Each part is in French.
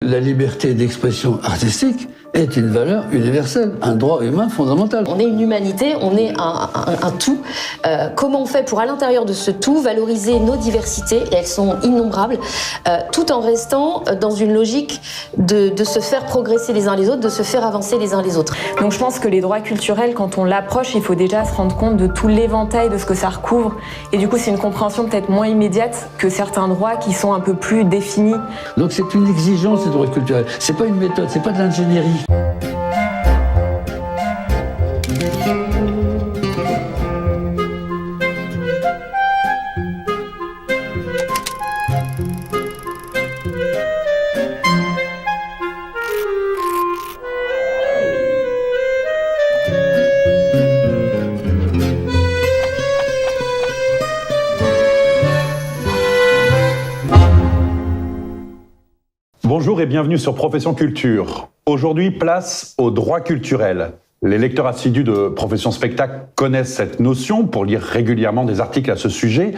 la liberté d'expression artistique est une valeur universelle, un droit humain fondamental. On est une humanité, on est un tout. Comment on fait pour, à l'intérieur de ce tout, valoriser nos diversités, et elles sont innombrables, tout en restant dans une logique de se faire progresser les uns les autres, de se faire avancer les uns les autres. Donc je pense que les droits culturels, quand on l'approche, il faut déjà se rendre compte de tout l'éventail de ce que ça recouvre. Et du coup, c'est une compréhension peut-être moins immédiate que certains droits qui sont un peu plus définis. Donc c'est une exigence, ces droits culturels. C'est pas une méthode, c'est pas de l'ingénierie. Bonjour et bienvenue sur Profession Culture. Aujourd'hui, place aux droits culturels. Les lecteurs assidus de Profession Spectacle connaissent cette notion pour lire régulièrement des articles à ce sujet.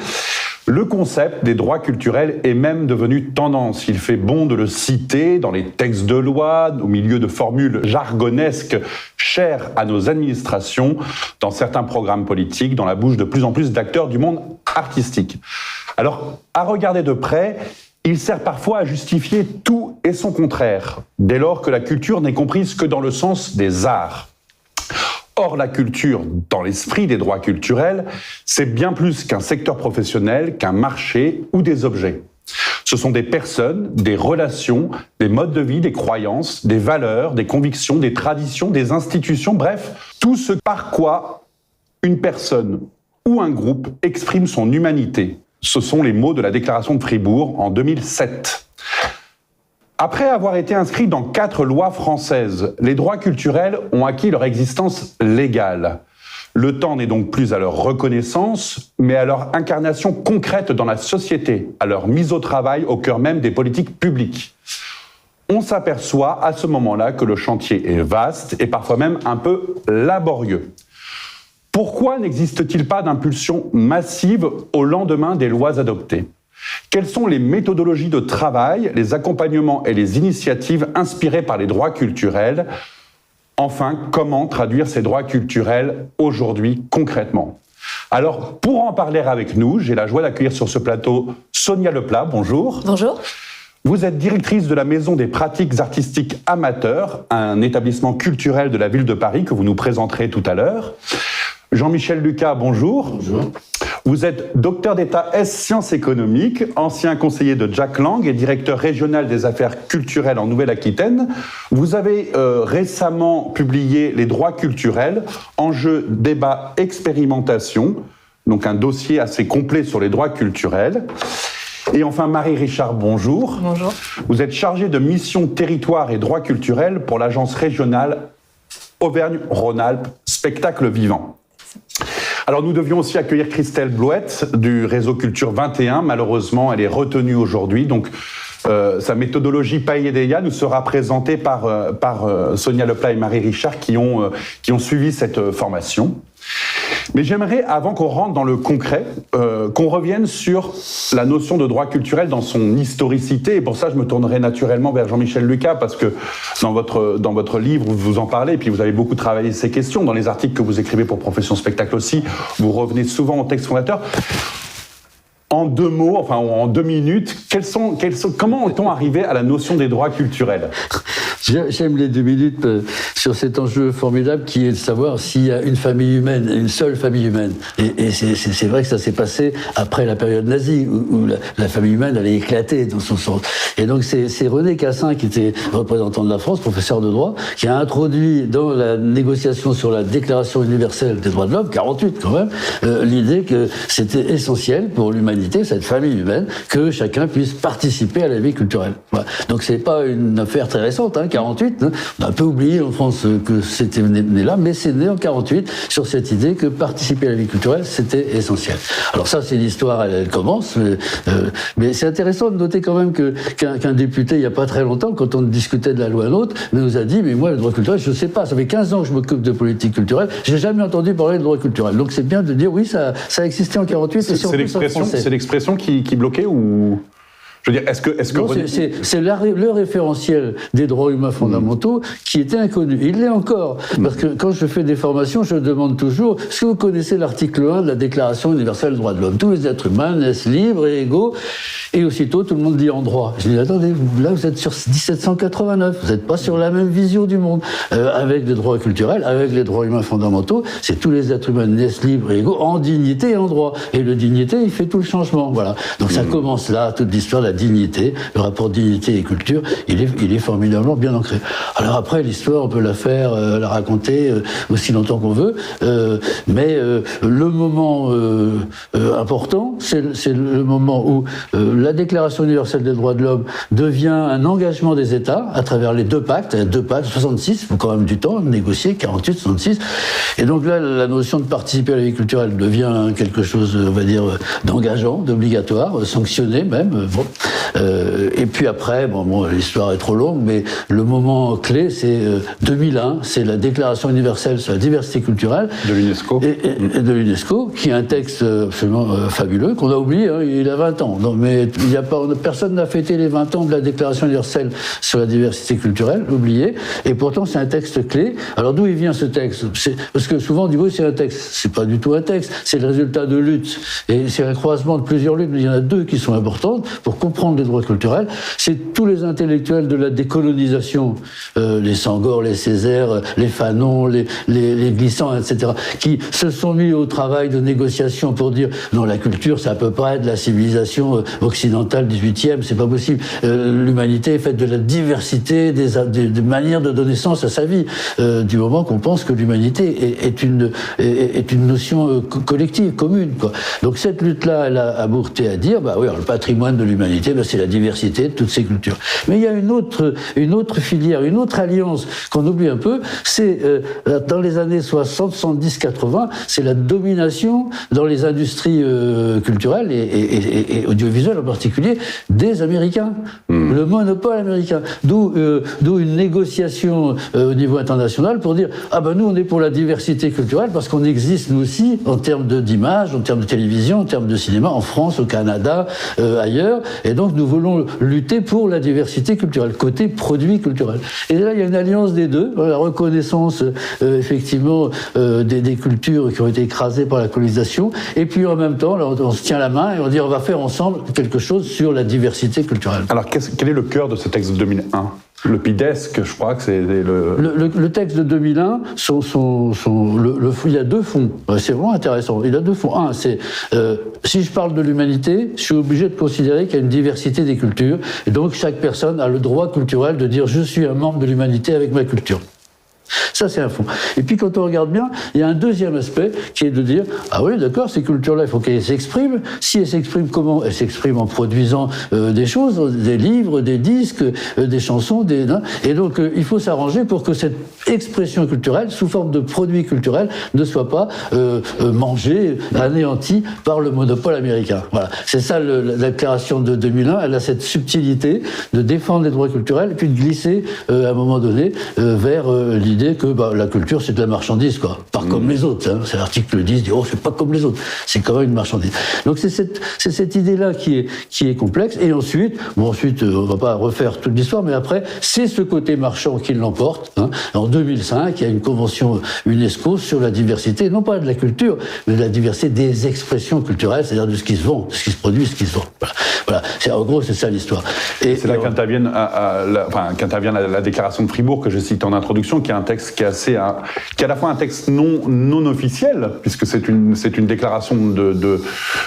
Le concept des droits culturels est même devenu tendance. Il fait bon de le citer dans les textes de loi, au milieu de formules jargonesques chères à nos administrations, dans certains programmes politiques, dans la bouche de plus en plus d'acteurs du monde artistique. Alors, à regarder de près, il sert parfois à justifier tout et son contraire, dès lors que la culture n'est comprise que dans le sens des arts. Or, la culture, dans l'esprit des droits culturels, c'est bien plus qu'un secteur professionnel, qu'un marché ou des objets. Ce sont des personnes, des relations, des modes de vie, des croyances, des valeurs, des convictions, des traditions, des institutions, bref, tout ce par quoi une personne ou un groupe exprime son humanité. Ce sont les mots de la Déclaration de Fribourg en 2007. Après avoir été inscrits dans 4 lois françaises, les droits culturels ont acquis leur existence légale. Le temps n'est donc plus à leur reconnaissance, mais à leur incarnation concrète dans la société, à leur mise au travail au cœur même des politiques publiques. On s'aperçoit à ce moment-là que le chantier est vaste et parfois même un peu laborieux. Pourquoi n'existe-t-il pas d'impulsion massive au lendemain des lois adoptées ? Quelles sont les méthodologies de travail, les accompagnements et les initiatives inspirées par les droits culturels ? Enfin, comment traduire ces droits culturels aujourd'hui concrètement ? Alors, pour en parler avec nous, j'ai la joie d'accueillir sur ce plateau Sonia Leplat. Bonjour. Bonjour. Vous êtes directrice de la Maison des pratiques artistiques amateurs, un établissement culturel de la ville de Paris que vous nous présenterez tout à l'heure. Jean-Michel Lucas, bonjour. Bonjour. Vous êtes docteur d'État S sciences économiques, ancien conseiller de Jack Lang et directeur régional des affaires culturelles en Nouvelle-Aquitaine. Vous avez récemment publié Les droits culturels, enjeux, débat, expérimentation, donc un dossier assez complet sur les droits culturels. Et enfin, Marie Richard, bonjour. Bonjour. Vous êtes chargée de mission territoire et droits culturels pour l'agence régionale Auvergne-Rhône-Alpes Spectacle Vivant. Alors nous devions aussi accueillir Christelle Blouette du réseau Culture 21. Malheureusement, elle est retenue aujourd'hui. Donc sa méthodologie Païedeia nous sera présentée par Sonia Leplat et Marie Richard qui ont suivi cette formation. Mais j'aimerais, avant qu'on rentre dans le concret, qu'on revienne sur la notion de droit culturel dans son historicité. Et pour ça, je me tournerai naturellement vers Jean-Michel Lucas, parce que dans votre livre, vous en parlez, et puis vous avez beaucoup travaillé ces questions. Dans les articles que vous écrivez pour Profession Spectacle aussi, vous revenez souvent au texte fondateur. En 2 mots, enfin en 2 minutes, comment est-on arrivé à la notion des droits culturels ? J'aime les 2 minutes sur cet enjeu formidable qui est de savoir s'il y a une famille humaine, une seule famille humaine. Et c'est vrai que ça s'est passé après la période nazie, où la famille humaine allait éclater dans son sens. Et donc c'est René Cassin, qui était représentant de la France, professeur de droit, qui a introduit dans la négociation sur la Déclaration universelle des droits de l'homme, 48 quand même, l'idée que c'était essentiel pour l'humanité, cette famille humaine, que chacun puisse participer à la vie culturelle. Voilà. Donc c'est pas une affaire très récente, 48. On a un peu oublié en France que c'était né là, mais c'est né en 48 sur cette idée que participer à la vie culturelle, c'était essentiel. Alors ça, c'est l'histoire, elle commence, mais c'est intéressant de noter quand même qu'un député, il n'y a pas très longtemps, quand on discutait de la loi NOTRe, nous a dit, mais moi, le droit culturel, je ne sais pas, ça fait 15 ans que je m'occupe de politique culturelle, j'ai jamais entendu parler de droit culturel. Donc c'est bien de dire, oui, ça a existé en 48 et surtout en français. C'est l'expression qui bloquait ou... Je veux dire, est-ce que Non, c'est le référentiel des droits humains fondamentaux qui était inconnu. Il l'est encore. Parce que quand je fais des formations, je demande toujours, est-ce que vous connaissez l'article 1 de la Déclaration universelle des droits de l'homme? Tous les êtres humains naissent libres et égaux. Et aussitôt, tout le monde dit en droit. Je dis, attendez, là, vous êtes sur 1789. Vous n'êtes pas sur la même vision du monde. Avec les droits culturels, avec les droits humains fondamentaux, c'est tous les êtres humains naissent libres et égaux en dignité et en droit. Et le dignité, il fait tout le changement. Voilà. Donc ça commence là, toute l'histoire de la dignité. Le rapport dignité et culture, il est formidablement bien ancré. Alors après, l'histoire, on peut la faire, la raconter aussi longtemps qu'on veut. Mais le moment important, c'est le moment où la Déclaration universelle des droits de l'homme devient un engagement des États à travers les deux pactes, 66, il faut quand même du temps, négocier, 48, 66. Et donc là, la notion de participer à la vie culturelle devient quelque chose, on va dire, d'engageant, d'obligatoire, sanctionné même. Bon. Et puis après, bon, l'histoire est trop longue, mais le moment clé, c'est 2001, c'est la Déclaration universelle sur la diversité culturelle de l'UNESCO. Et de l'UNESCO, qui est un texte absolument fabuleux, qu'on a oublié, hein, il a 20 ans. Donc, mais personne n'a fêté les 20 ans de la Déclaration universelle sur la diversité culturelle, oublié, et pourtant c'est un texte clé. Alors d'où il vient ce texte? Parce que souvent on dit oui, c'est un texte. C'est pas du tout un texte, c'est le résultat de luttes. Et c'est un croisement de plusieurs luttes, mais il y en a deux qui sont importantes pour comprendre les droits culturels. C'est tous les intellectuels de la décolonisation, les Senghor, les Césaire, les Fanon, les Glissant, etc., qui se sont mis au travail de négociation pour dire non, la culture, ça peut pas être la civilisation occidentale 18e, c'est pas possible. L'humanité est faite de la diversité des manières de donner sens à sa vie, du moment qu'on pense que l'humanité est une notion collective, commune, quoi. Donc cette lutte-là, elle a abouti à dire, bah oui, alors, le patrimoine de l'humanité, bah, c'est la diversité de toutes ces cultures. Mais il y a une autre filière, une autre alliance qu'on oublie un peu, c'est dans les années 60, 70, 80, c'est la domination dans les industries culturelles et audiovisuelles en particulier des Américains. Le monopole américain. D'où une négociation au niveau international pour dire ah ben nous on est pour la diversité culturelle parce qu'on existe nous aussi en termes d'image, en termes de télévision, en termes de cinéma, en France, au Canada, ailleurs, et donc nous voulons lutter pour la diversité culturelle, côté produit culturel. Et là il y a une alliance des deux, la reconnaissance effectivement des cultures qui ont été écrasées par la colonisation, et puis en même temps là, on se tient la main et on dit on va faire ensemble quelque chose sur la diversité culturelle. Alors quel est le cœur de ce texte de 2001 ? Le PIDESC, je crois que c'est le texte de 2001, il y a deux fonds. C'est vraiment intéressant. Il y a deux fonds. Un, c'est si je parle de l'humanité, je suis obligé de considérer qu'il y a une diversité des cultures, et donc chaque personne a le droit culturel de dire je suis un membre de l'humanité avec ma culture. Ça, c'est un fond. Et puis, quand on regarde bien, il y a un deuxième aspect qui est de dire ah oui, d'accord, ces cultures-là, il faut qu'elles s'expriment. Si elles s'expriment comment? Elles s'expriment en produisant des choses, des livres, des disques, des chansons, et donc il faut s'arranger pour que cette expression culturelle, sous forme de produit culturel, ne soit pas mangée, anéantie par le monopole américain. Voilà. C'est ça la déclaration de 2001. Elle a cette subtilité de défendre les droits culturels et puis de glisser à un moment donné vers l'idée que la culture c'est de la marchandise, quoi. Pas comme les autres. Hein. C'est l'article 10 dit c'est pas comme les autres. C'est quand même une marchandise. Donc c'est cette idée-là qui est complexe. Et ensuite, on va pas refaire toute l'histoire, mais après c'est ce côté marchand qui l'emporte. Hein. En 2005, il y a une convention UNESCO sur la diversité, non pas de la culture, mais de la diversité des expressions culturelles, c'est-à-dire de ce qui se vend, de ce qui se produit, ce qui se vend. Voilà. En gros, c'est ça l'histoire. Et c'est là qu'intervient la déclaration de Fribourg que je cite en introduction, qui est un texte qui est à la fois un texte non officiel, puisque c'est une déclaration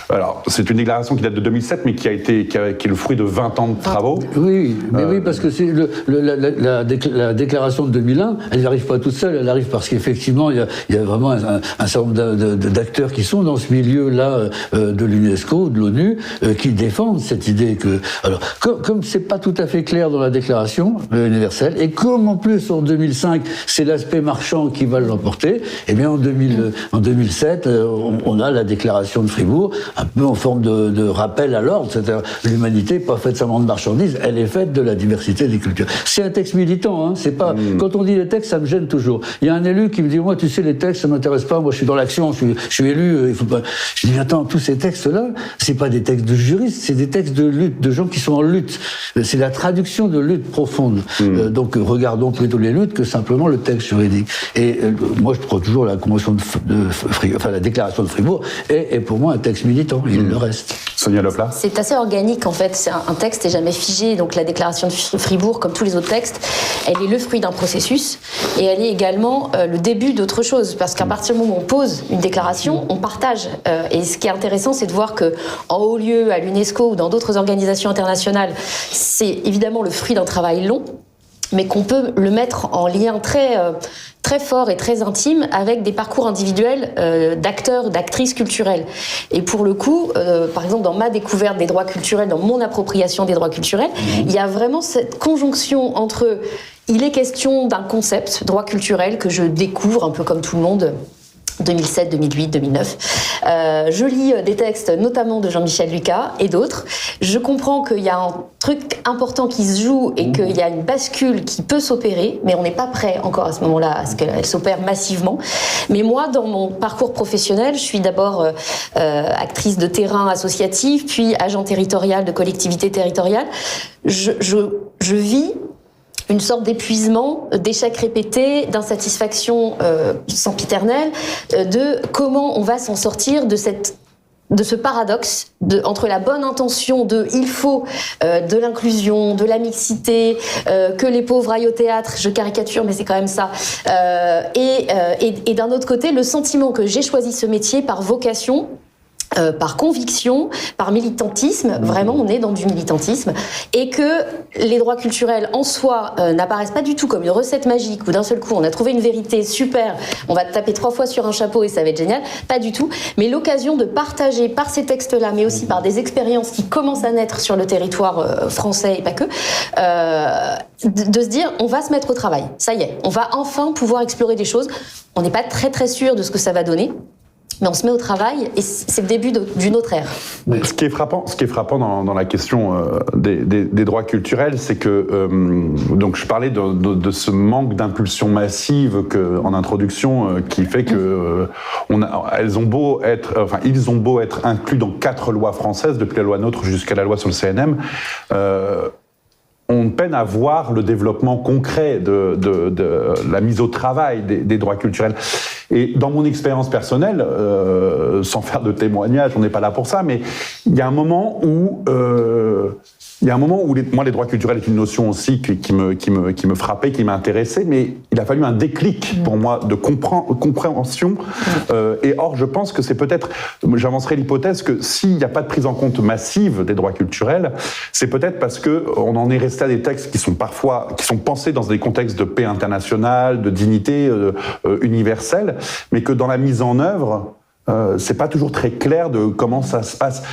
alors c'est une déclaration qui date de 2007, mais qui est le fruit de 20 ans de travaux. Oui, mais oui, parce que c'est la déclaration de 2001, elle n'arrive pas toute seule, elle arrive parce qu'effectivement il y a vraiment un certain nombre d'acteurs qui sont dans ce milieu-là de l'UNESCO, de l'ONU, qui défendent cette idée que alors comme c'est pas tout à fait clair dans la déclaration universelle, et comme en plus en 2005 c'est la l'aspect marchand qui va l'emporter. Eh bien, en 2007, on a la déclaration de Fribourg, un peu en forme de rappel à l'ordre. C'est-à-dire, l'humanité n'est pas faite seulement de marchandises, elle est faite de la diversité des cultures. C'est un texte militant, hein, c'est pas... Quand on dit les textes, ça me gêne toujours. Il y a un élu qui me dit, moi, tu sais, les textes, ça m'intéresse pas, moi, je suis dans l'action, je suis élu, il faut pas... Je dis, attends, tous ces textes-là, c'est pas des textes de juristes, c'est des textes de lutte, de gens qui sont en lutte. C'est la traduction de lutte profonde. Donc, regardons plutôt les luttes que simplement le texte juridique. Et moi, je crois toujours la convention la déclaration de Fribourg est pour moi un texte militant. Il le reste. Sonia Leplat. C'est assez organique en fait. C'est un texte n'est jamais figé. Donc la déclaration de Fribourg, comme tous les autres textes, elle est le fruit d'un processus et elle est également le début d'autre chose. Parce qu'à partir du moment où on pose une déclaration, on partage. Et ce qui est intéressant, c'est de voir que en haut lieu, à l'UNESCO ou dans d'autres organisations internationales, c'est évidemment le fruit d'un travail long, mais qu'on peut le mettre en lien très fort et très intime avec des parcours individuels d'acteurs, d'actrices culturelles. Et pour le coup, par exemple, dans ma découverte des droits culturels, dans mon appropriation des droits culturels, il y a vraiment cette conjonction entre... Il est question d'un concept, droit culturel, que je découvre un peu comme tout le monde... 2007, 2008, 2009. Je lis des textes, notamment de Jean-Michel Lucas et d'autres. Je comprends qu'il y a un truc important qui se joue et qu'il y a une bascule qui peut s'opérer, mais on n'est pas prêt encore à ce moment-là à ce qu'elle s'opère massivement. Mais moi, dans mon parcours professionnel, je suis d'abord actrice de terrain associative, puis agent territorial de collectivité territoriale. Je vis une sorte d'épuisement, d'échec répété, d'insatisfaction sempiternelle, de comment on va s'en sortir de ce paradoxe entre la bonne intention de il faut de l'inclusion, de la mixité, que les pauvres aillent au théâtre, je caricature mais c'est quand même ça, et d'un autre côté le sentiment que j'ai choisi ce métier par vocation, par conviction, par militantisme, vraiment on est dans du militantisme, et que les droits culturels en soi n'apparaissent pas du tout comme une recette magique où d'un seul coup on a trouvé une vérité super, on va taper 3 fois sur un chapeau et ça va être génial, pas du tout, mais l'occasion de partager par ces textes-là, mais aussi par des expériences qui commencent à naître sur le territoire français et pas que, de se dire on va se mettre au travail, ça y est, on va enfin pouvoir explorer des choses, on n'est pas très sûr de ce que ça va donner, mais on se met au travail et c'est le début d'une autre ère. Ce qui est frappant dans la question des droits culturels, c'est que donc je parlais de ce manque d'impulsion massive en introduction qui fait que ils ont beau être inclus dans 4 lois françaises depuis la loi NOTRe jusqu'à la loi sur le CNM. On peine à voir le développement concret de la mise au travail des droits culturels. Et dans mon expérience personnelle, sans faire de témoignage, on n'est pas là pour ça, mais il y a un moment où moi, les droits culturels est une notion aussi qui me frappait, qui m'intéressait, mais il a fallu un déclic pour moi de compréhension. Et or, je pense que c'est peut-être, j'avancerai l'hypothèse que s'il n'y a pas de prise en compte massive des droits culturels, c'est peut-être parce que on en est resté à des textes qui sont pensés dans des contextes de paix internationale, de dignité universelle, mais que dans la mise en œuvre, c'est pas toujours très clair de comment ça se passe.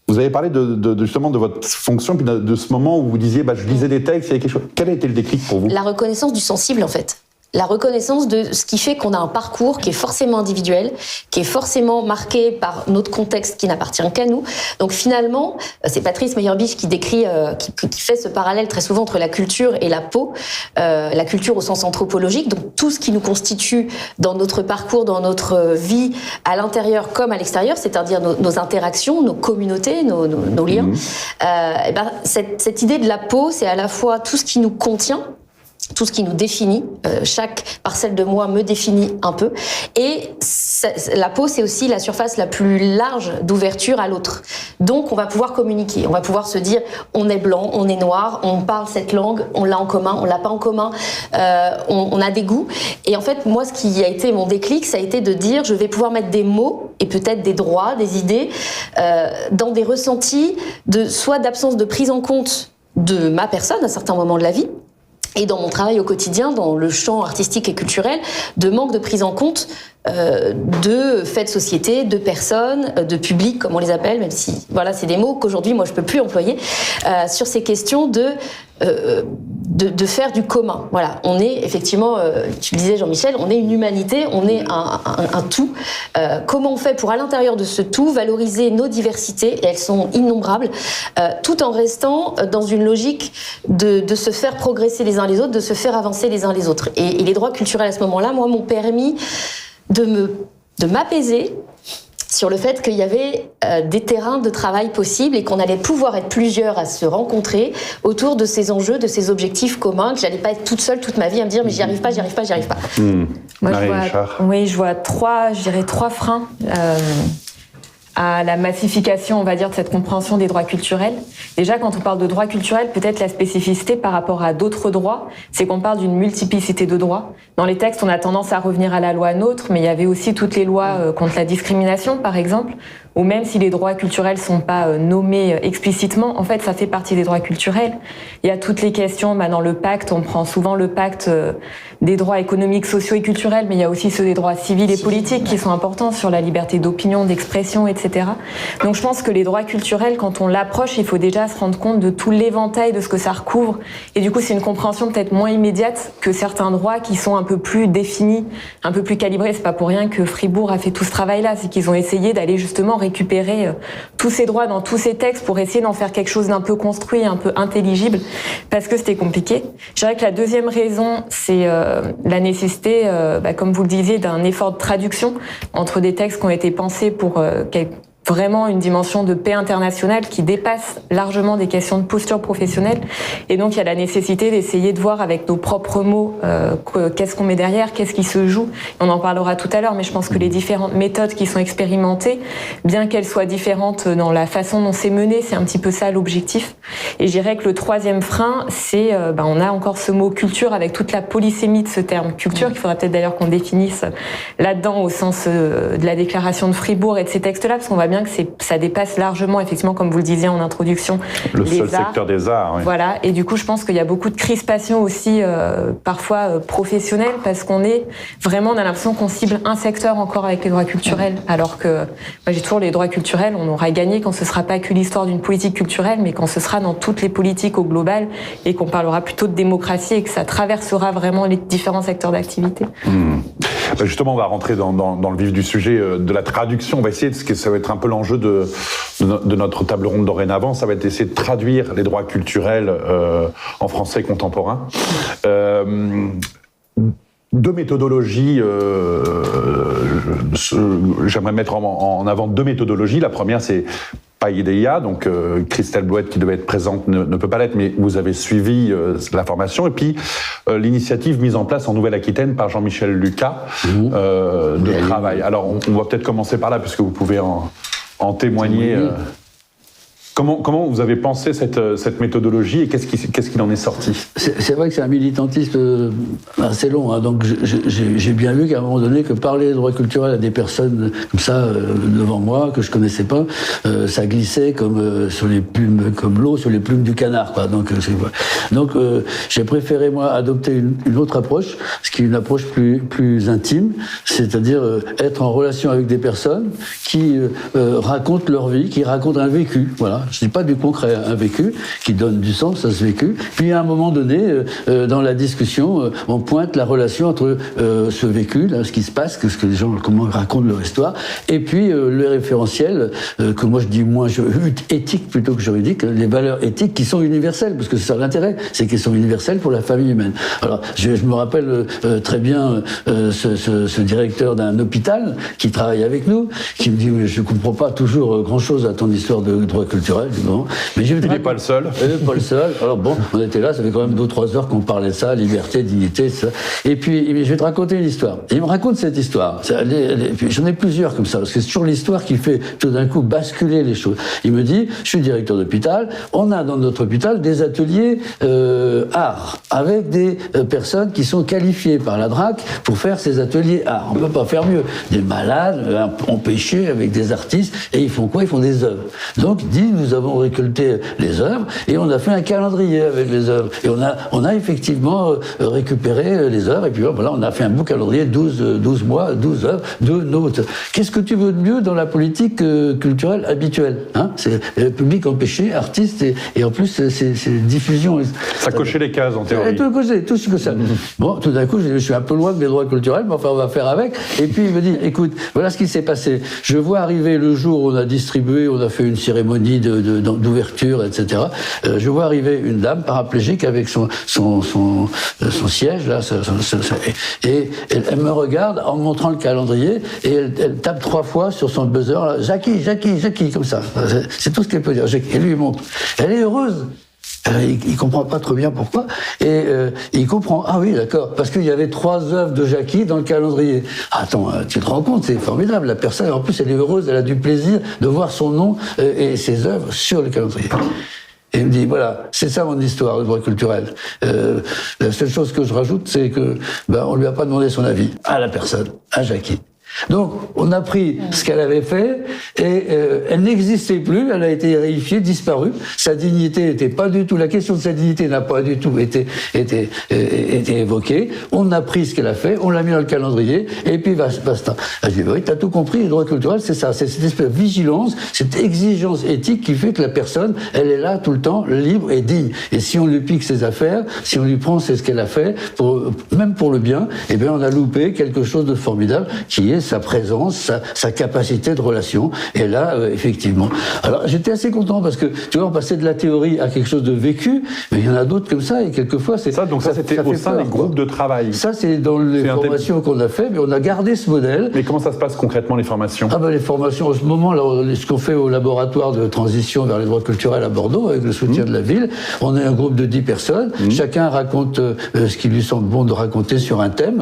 Vous avez parlé justement de votre fonction, puis de ce moment où vous disiez je lisais des textes, il y avait quelque chose. Quel a été le déclic pour vous ? La reconnaissance du sensible, en fait. La reconnaissance de ce qui fait qu'on a un parcours qui est forcément individuel, qui est forcément marqué par notre contexte qui n'appartient qu'à nous. Donc finalement, c'est Patrice Meyerbeer qui décrit, qui fait ce parallèle très souvent entre la culture et la peau, la culture au sens anthropologique, donc tout ce qui nous constitue dans notre parcours, dans notre vie, à l'intérieur comme à l'extérieur, c'est-à-dire nos interactions, nos communautés, nos liens. Cette idée de la peau, c'est à la fois tout ce qui nous contient, tout ce qui nous définit, chaque parcelle de moi me définit un peu, et la peau c'est aussi la surface la plus large d'ouverture à l'autre. Donc on va pouvoir communiquer, on va pouvoir se dire on est blanc, on est noir, on parle cette langue, on l'a en commun, on l'a pas en commun, on a des goûts. Et en fait moi ce qui a été mon déclic, ça a été de dire je vais pouvoir mettre des mots et peut-être des droits, des idées dans des ressentis soit d'absence de prise en compte de ma personne à certains moments de la vie, et dans mon travail au quotidien, dans le champ artistique et culturel, de manque de prise en compte de faits de société, de personnes, de public, comme on les appelle, même si voilà, c'est des mots qu'aujourd'hui moi je peux plus employer, sur ces questions de faire du commun. Voilà, on est effectivement, tu le disais Jean-Michel, on est une humanité, on est un tout. Comment on fait pour à l'intérieur de ce tout valoriser nos diversités, et elles sont innombrables, tout en restant dans une logique de se faire progresser les uns les autres, de se faire avancer les uns les autres. Et les droits culturels à ce moment-là, moi, m'ont permis de m'apaiser sur le fait qu'il y avait des terrains de travail possibles et qu'on allait pouvoir être plusieurs à se rencontrer autour de ces enjeux, de ces objectifs communs, que j'allais pas être toute seule toute ma vie à me dire mais j'y arrive pas. Moi, je vois trois freins à la massification, on va dire, de cette compréhension des droits culturels. Déjà, quand on parle de droits culturels, peut-être la spécificité par rapport à d'autres droits, c'est qu'on parle d'une multiplicité de droits. Dans les textes, on a tendance à revenir à la loi NOTRe, mais il y avait aussi toutes les lois contre la discrimination, par exemple, ou même si les droits culturels sont pas nommés explicitement, en fait, ça fait partie des droits culturels. Il y a toutes les questions, dans le pacte, on prend souvent le pacte des droits économiques, sociaux et culturels, mais il y a aussi ceux des droits civils et politiques qui sont importants sur la liberté d'opinion, d'expression, etc. Donc je pense que les droits culturels, quand on l'approche, il faut déjà se rendre compte de tout l'éventail de ce que ça recouvre. Et du coup, c'est une compréhension peut-être moins immédiate que certains droits qui sont un peu plus définis, un peu plus calibrés. C'est pas pour rien que Fribourg a fait tout ce travail-là, c'est qu'ils ont essayé d'aller justement récupérer tous ces droits dans tous ces textes pour essayer d'en faire quelque chose d'un peu construit, un peu intelligible, parce que c'était compliqué. Je dirais que la deuxième raison, c'est la nécessité, comme vous le disiez, d'un effort de traduction entre des textes qui ont été pensés pour vraiment une dimension de paix internationale qui dépasse largement des questions de posture professionnelle. Et donc, il y a la nécessité d'essayer de voir avec nos propres mots qu'est-ce qu'on met derrière, qu'est-ce qui se joue. On en parlera tout à l'heure, mais je pense que les différentes méthodes qui sont expérimentées, bien qu'elles soient différentes dans la façon dont c'est mené, c'est un petit peu ça l'objectif. Et je dirais que le troisième frein, c'est, on a encore ce mot culture avec toute la polysémie de ce terme culture, qu'il faudra peut-être d'ailleurs qu'on définisse là-dedans au sens de la déclaration de Fribourg et de ces textes-là, parce qu'on va bien que ça dépasse largement, effectivement, comme vous le disiez en introduction, le seul secteur des arts. Oui. Voilà, et du coup, je pense qu'il y a beaucoup de crispation aussi, parfois professionnelle, parce on a l'impression qu'on cible un secteur encore avec les droits culturels, alors que moi, j'ai toujours les droits culturels, on aura gagné quand ce sera pas que l'histoire d'une politique culturelle, mais quand ce sera dans toutes les politiques au global, et qu'on parlera plutôt de démocratie, et que ça traversera vraiment les différents secteurs d'activité. Justement, on va rentrer dans le vif du sujet de la traduction. On va essayer, ça va être un peu l'enjeu de notre table ronde dorénavant, ça va être d'essayer de traduire les droits culturels en français contemporain. Deux méthodologies, j'aimerais mettre en avant deux méthodologies. La première, c'est Paideia, donc Christelle Blouette, qui devait être présente, ne peut pas l'être, mais vous avez suivi la formation. Et puis, l'initiative mise en place en Nouvelle-Aquitaine par Jean-Michel Lucas de travail. Alors, on va peut-être commencer par là, puisque vous pouvez en témoigner. Comment vous avez pensé cette méthodologie et qu'est-ce qu'il en est sorti ? C'est vrai que c'est un militantisme assez long, donc j'ai bien vu qu'à un moment donné que parler des droits culturels à des personnes comme ça devant moi que je connaissais pas, ça glissait comme sur les plumes, comme l'eau sur les plumes du canard, quoi. Donc j'ai préféré moi adopter une autre approche, ce qui est une approche plus intime, c'est-à-dire être en relation avec des personnes qui racontent leur vie, qui racontent un vécu, voilà. Je dis pas du concret, un vécu qui donne du sens à ce vécu. Puis à un moment donné, dans la discussion, on pointe la relation entre ce vécu, là, ce qui se passe, que les gens, comment ils racontent leur histoire, et puis le référentiel que moi je dis moins éthique plutôt que juridique, les valeurs éthiques qui sont universelles, parce que c'est ça l'intérêt, c'est qu'elles sont universelles pour la famille humaine. Alors je me rappelle très bien ce directeur d'un hôpital qui travaille avec nous, qui me dit mais je comprends pas toujours grand-chose à ton histoire de droit culturel. Bon. Mais il n'est pas le seul. Pas le seul. Alors bon, on était là, ça fait quand même 2 ou 3 heures qu'on parlait de ça, liberté, dignité, ça. Et puis, je vais te raconter une histoire. Et il me raconte cette histoire. J'en ai plusieurs comme ça, parce que c'est toujours l'histoire qui fait tout d'un coup basculer les choses. Il me dit, je suis directeur d'hôpital, on a dans notre hôpital des ateliers art, avec des personnes qui sont qualifiées par la DRAC pour faire ces ateliers art. On peut pas faire mieux. Des malades, empêchés, avec des artistes, et ils font quoi ? Ils font des œuvres. Donc, nous avons récolté les œuvres et on a fait un calendrier avec les œuvres. Et on a effectivement récupéré les œuvres et puis voilà, on a fait un beau calendrier, 12 mois, 12 œuvres, 2 notes. Qu'est-ce que tu veux de mieux dans la politique culturelle habituelle, hein? C'est public empêché, artiste et en plus c'est diffusion. Ça cochait les cases en théorie. Tout ce que ça. Bon, tout d'un coup, je suis un peu loin de mes droits culturels, mais enfin on va faire avec. Et puis il me dit, écoute, voilà ce qui s'est passé. Je vois arriver le jour où on a distribué, on a fait une cérémonie d'ouverture, etc. Je vois arriver une dame paraplégique avec son siège là, et elle me regarde en montrant le calendrier et elle tape 3 fois sur son buzzer là, Jackie, comme ça. C'est tout ce qu'elle peut dire. Et lui il montre. Elle est heureuse. Il comprend pas trop bien pourquoi, et il comprend. Ah oui, d'accord, parce qu'il y avait 3 œuvres de Jackie dans le calendrier. Attends, tu te rends compte, c'est formidable. La personne, en plus, elle est heureuse, elle a du plaisir de voir son nom et ses œuvres sur le calendrier. Et il me dit, voilà, c'est ça mon histoire, le droit culturel. La seule chose que je rajoute, c'est que on lui a pas demandé son avis à la personne, à Jackie. Donc, on a pris ce qu'elle avait fait et elle n'existait plus, elle a été réifiée, disparue. Sa dignité n'était pas du tout, la question de sa dignité n'a pas du tout été évoquée. On a pris ce qu'elle a fait, on l'a mis dans le calendrier et puis basta. Je dis, oui, t'as tout compris, le droit culturel, c'est ça, c'est cette espèce de vigilance, cette exigence éthique qui fait que la personne, elle est là tout le temps, libre et digne. Et si on lui pique ses affaires, si on lui prend ce qu'elle a fait, même pour le bien, eh bien, on a loupé quelque chose de formidable qui est sa présence, sa capacité de relation. Et là, effectivement. Alors, j'étais assez content parce que, tu vois, on passait de la théorie à quelque chose de vécu, mais il y en a d'autres comme ça, et quelquefois, c'est... Ça, donc ça, c'était au sein des groupes de travail. Ça, c'est dans les formations qu'on a fait, mais on a gardé ce modèle. Mais comment ça se passe concrètement, les formations? Les formations, en ce moment, là, ce qu'on fait au laboratoire de transition vers les droits culturels à Bordeaux, avec le soutien de la ville, on est un groupe de 10 personnes, chacun raconte ce qui lui semble bon de raconter sur un thème,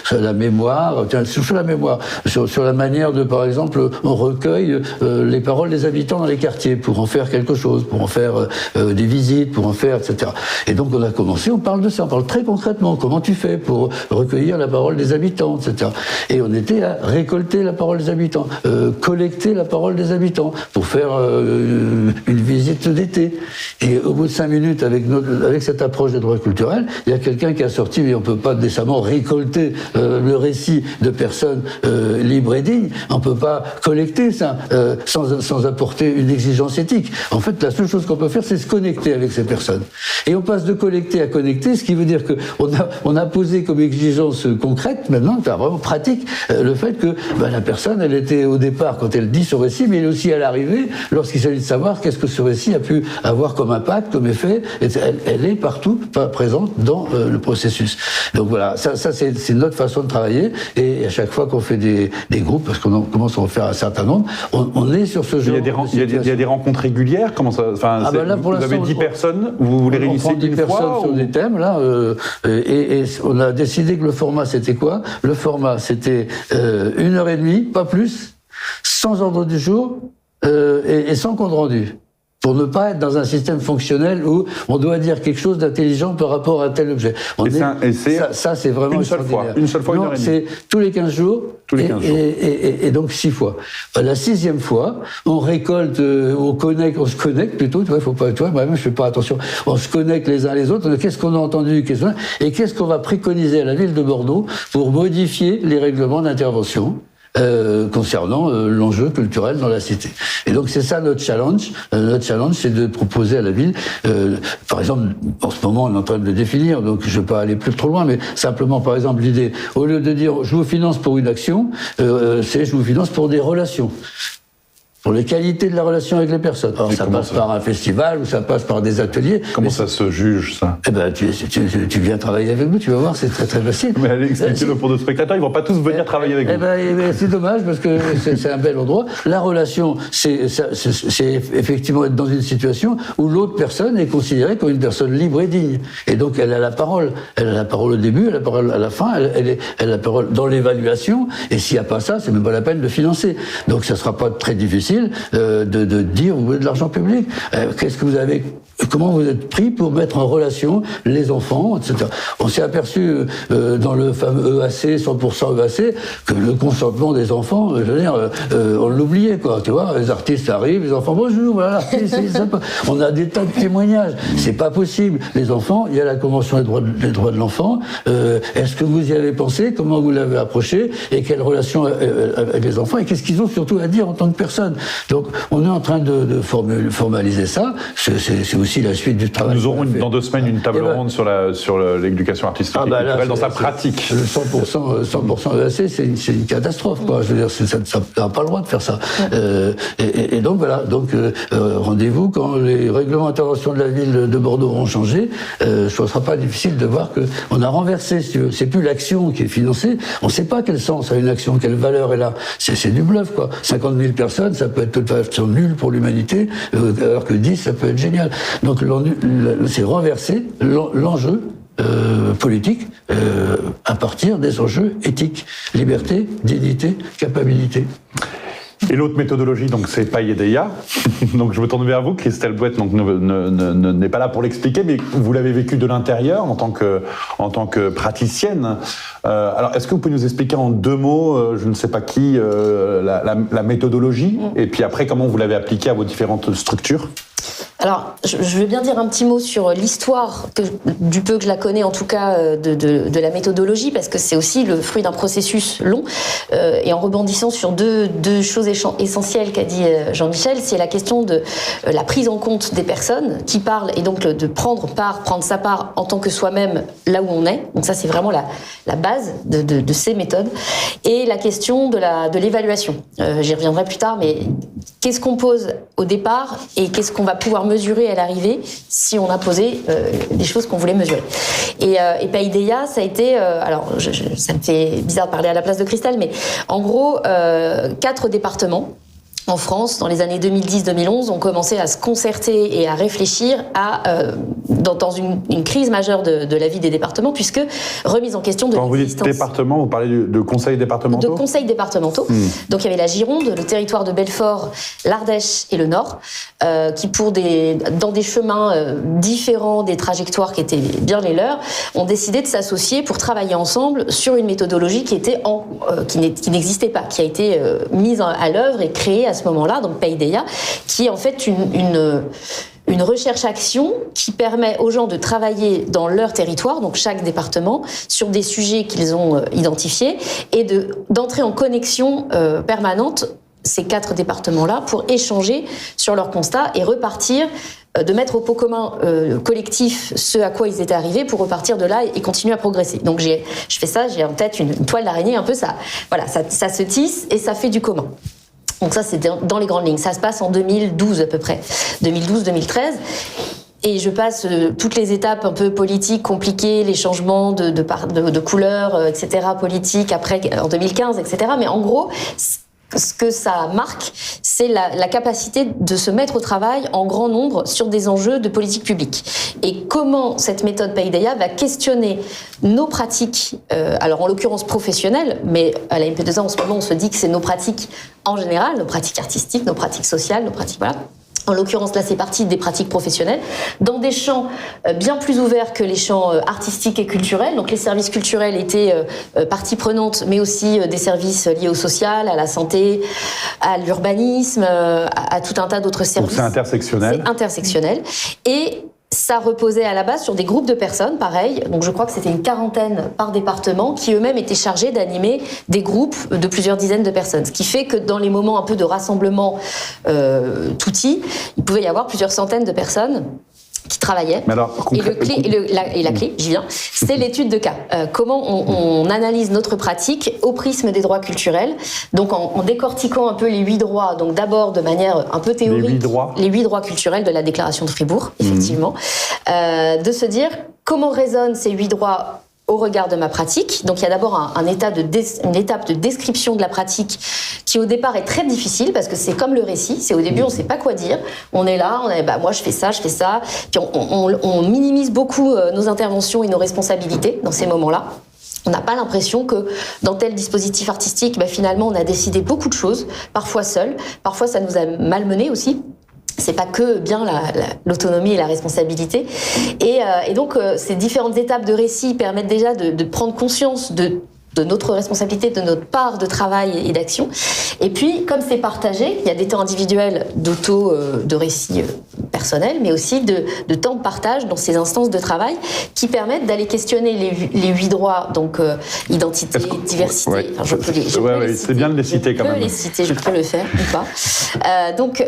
sur la mémoire, sur la mémoire, sur la manière de, par exemple, on recueille les paroles des habitants dans les quartiers pour en faire quelque chose, pour en faire des visites, pour en faire, etc. Et donc on a commencé, on parle de ça, on parle très concrètement, comment tu fais pour recueillir la parole des habitants, etc. Et on était à récolter la parole des habitants, collecter la parole des habitants pour faire une visite d'été. Et au bout de 5 minutes, avec cette approche des droits culturels, il y a quelqu'un qui a sorti, mais on peut pas décemment récolter le récit de personnes libres et dignes, on peut pas collecter ça sans apporter une exigence éthique. En fait, la seule chose qu'on peut faire, c'est se connecter avec ces personnes. Et on passe de collecter à connecter, ce qui veut dire que on a posé comme exigence concrète, maintenant, enfin vraiment pratique, le fait que la personne, elle était au départ, quand elle dit ce récit, mais elle est aussi à l'arrivée, lorsqu'il s'agit de savoir qu'est-ce que ce récit a pu avoir comme impact, comme effet, elle est partout présente dans le processus. Donc voilà, ça c'est notre façon de travailler, et à chaque fois qu'on fait des groupes, parce qu'on commence à en faire un certain nombre, on est sur ce genre de situation. Il y a des rencontres régulières? Comment ça, là, vous avez 10 personnes, vous les réunissez une fois? On prend 10 personnes sur des thèmes, là, et on a décidé que le format, c'était quoi? Le format, c'était 1h30, pas plus, sans ordre du jour, et sans compte rendu. Pour ne pas être dans un système fonctionnel où on doit dire quelque chose d'intelligent par rapport à un tel objet. Ça, c'est vraiment une seule fois, non, 1h30. C'est tous les 15 jours. Et donc 6 fois. La 6e fois, on récolte, on se connecte plutôt, tu vois, faut pas, tu vois, moi-même je fais pas attention. On se connecte les uns les autres. Qu'est-ce qu'on a entendu, et qu'est-ce qu'on va préconiser à la ville de Bordeaux pour modifier les règlements d'intervention concernant l'enjeu culturel dans la cité. Et donc c'est ça notre challenge. Notre challenge, c'est de proposer à la ville, par exemple, en ce moment on est en train de le définir, donc je ne vais pas aller plus trop loin, mais simplement par exemple l'idée, au lieu de dire je vous finance pour une action, c'est je vous finance pour des relations. Pour les qualités de la relation avec les personnes. Alors, ça passe par un festival ou ça passe par des ateliers. Comment ça se juge, ça? Tu viens travailler avec nous, tu vas voir, c'est très très facile. Mais allez, expliquez-le pour nos spectateurs, ils vont pas tous venir travailler avec vous. C'est dommage parce que c'est un bel endroit. La relation, c'est effectivement être dans une situation où l'autre personne est considérée comme une personne libre et digne. Et donc elle a la parole. Elle a la parole au début, elle a la parole à la fin, elle a la parole dans l'évaluation. Et s'il n'y a pas ça, c'est même pas la peine de financer. Donc ça sera pas très difficile difficile de dire vous voulez de l'argent public. Qu'est-ce que vous avez? Comment vous êtes pris pour mettre en relation les enfants, etc. On s'est aperçu dans le fameux EAC, 100% EAC, que le consentement des enfants, je veux dire, on l'oubliait, quoi. Tu vois, les artistes arrivent, les enfants, bonjour, voilà l'artiste, c'est sympa. On a des tas de témoignages. C'est pas possible. Les enfants, il y a la Convention des droits de l'enfant. Est-ce que vous y avez pensé? Comment vous l'avez approché? Et quelle relation avec les enfants? Et qu'est-ce qu'ils ont surtout à dire en tant que personne? Donc, on est en train de formaliser ça. C'est aussi la suite du travail. Nous aurons dans 2 semaines une table ronde sur l'éducation artistique et culturelle dans sa pratique. Le 100% EAC, c'est une catastrophe, quoi. Je veux dire, ça n'a pas le droit de faire ça. Et donc voilà. Donc rendez-vous quand les règlements d'intervention de la ville de Bordeaux auront changé. Ce ne sera pas difficile de voir que on a renversé. C'est plus l'action qui est financée. On ne sait pas quel sens a une action, quelle valeur elle a. C'est du bluff, quoi. 50 000 personnes, ça peut être de toute façon nul pour l'humanité, alors que 10, ça peut être génial. Donc c'est renverser l'enjeu politique à partir des enjeux éthiques, liberté, dignité, capacité. Et l'autre méthodologie, donc c'est Paideia. Donc je me tourne vers vous, Christelle Bouette, donc n'est pas là pour l'expliquer, mais vous l'avez vécu de l'intérieur en tant que praticienne. Alors est-ce que vous pouvez nous expliquer en 2 mots, je ne sais pas qui, la méthodologie, et puis après comment vous l'avez appliquée à vos différentes structures? Alors, je veux bien dire un petit mot sur l'histoire, du peu que je la connais en tout cas, de la méthodologie, parce que c'est aussi le fruit d'un processus long. Et en rebondissant sur deux choses essentielles qu'a dit Jean-Michel, c'est la question de la prise en compte des personnes qui parlent, et donc de prendre sa part en tant que soi-même là où on est. Donc ça, c'est vraiment la base de ces méthodes. Et la question de l'évaluation. J'y reviendrai plus tard, mais qu'est-ce qu'on pose au départ et qu'est-ce qu'on va pouvoir mesurer à l'arrivée si on a posé des choses qu'on voulait mesurer. Et Paideia, ça a été... alors, ça me fait bizarre de parler à la place de Christelle, mais en gros, 4 départements en France, dans les années 2010-2011, ont commencé à se concerter et à réfléchir dans une crise majeure de la vie des départements, puisque remise en question de l'existence. Quand vous dites département, vous parlez de conseils départementaux ? De conseils départementaux. Donc il y avait la Gironde, le territoire de Belfort, l'Ardèche et le Nord, qui dans des chemins différents, des trajectoires qui étaient bien les leurs, ont décidé de s'associer pour travailler ensemble sur une méthodologie qui n'existait pas, qui a été mise à l'œuvre et créée à ce moment-là, donc Paideia, qui est en fait une recherche-action qui permet aux gens de travailler dans leur territoire, donc chaque département, sur des sujets qu'ils ont identifiés, et d'entrer en connexion permanente ces 4 départements-là pour échanger sur leurs constats et repartir, de mettre au pot commun collectif ce à quoi ils étaient arrivés pour repartir de là et continuer à progresser. Donc je fais ça, j'ai en tête une toile d'araignée, un peu ça se tisse et ça fait du commun. Donc ça, c'est dans les grandes lignes. Ça se passe en 2012 à peu près, 2012-2013. Et je passe toutes les étapes un peu politiques, compliquées, les changements de couleurs, etc., politiques, après, en 2015, etc. Mais en gros, ce que ça marque, c'est la capacité de se mettre au travail en grand nombre sur des enjeux de politique publique. Et comment cette méthode Paideia va questionner nos pratiques, alors en l'occurrence professionnelles, mais à la MP2A en ce moment on se dit que c'est nos pratiques en général, nos pratiques artistiques, nos pratiques sociales, nos pratiques, voilà. En l'occurrence, là, c'est parti des pratiques professionnelles, dans des champs bien plus ouverts que les champs artistiques et culturels. Donc, les services culturels étaient partie prenante, mais aussi des services liés au social, à la santé, à l'urbanisme, à tout un tas d'autres services. Donc, c'est intersectionnel. C'est intersectionnel. Et ça reposait à la base sur des groupes de personnes, pareil. Donc je crois que c'était une 40aine par département qui eux-mêmes étaient chargés d'animer des groupes de plusieurs dizaines de personnes. Ce qui fait que dans les moments un peu de rassemblement touti, il pouvait y avoir plusieurs centaines de personnes qui travaillaient. Mais alors, la clé, j'y viens, c'est l'étude de cas. Comment on analyse notre pratique au prisme des droits culturels, donc en décortiquant un peu les 8 droits, donc d'abord de manière un peu théorique, les 8 droits culturels de la Déclaration de Fribourg, effectivement, de se dire comment résonnent ces 8 droits au regard de ma pratique. Donc il y a d'abord une étape de description de la pratique qui au départ est très difficile parce que c'est comme le récit, c'est au début on ne sait pas quoi dire, on est là, moi je fais ça, puis on minimise beaucoup nos interventions et nos responsabilités dans ces moments-là. On n'a pas l'impression que dans tel dispositif artistique, finalement, on a décidé beaucoup de choses, parfois seul, parfois ça nous a malmenés aussi. C'est pas que bien l'autonomie et la responsabilité. Et donc, ces différentes étapes de récit permettent déjà de prendre conscience de notre responsabilité, de notre part de travail et d'action. Et puis, comme c'est partagé, il y a des temps individuels de récits personnels, mais aussi de temps de partage dans ces instances de travail qui permettent d'aller questionner les 8 droits, donc identité, diversité. Ouais. Enfin, je peux les citer. C'est bien de les citer quand même. Je peux les citer, je peux le faire ou pas. Donc,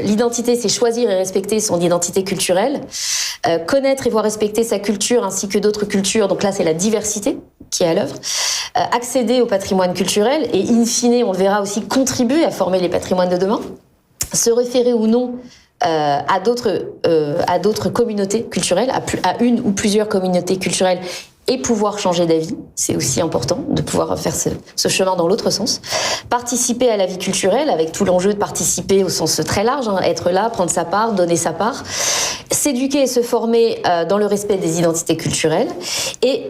l'identité, c'est choisir et respecter son identité culturelle, connaître et voir respecter sa culture ainsi que d'autres cultures. Donc là, c'est la diversité qui est à l'œuvre. Accéder au patrimoine culturel et, in fine, on le verra aussi, contribuer à former les patrimoines de demain, se référer ou non à d'autres communautés culturelles, à une ou plusieurs communautés culturelles, et pouvoir changer d'avis, c'est aussi important de pouvoir faire ce chemin dans l'autre sens. Participer à la vie culturelle, avec tout l'enjeu de participer au sens très large, être là, prendre sa part, donner sa part. S'éduquer et se former dans le respect des identités culturelles, et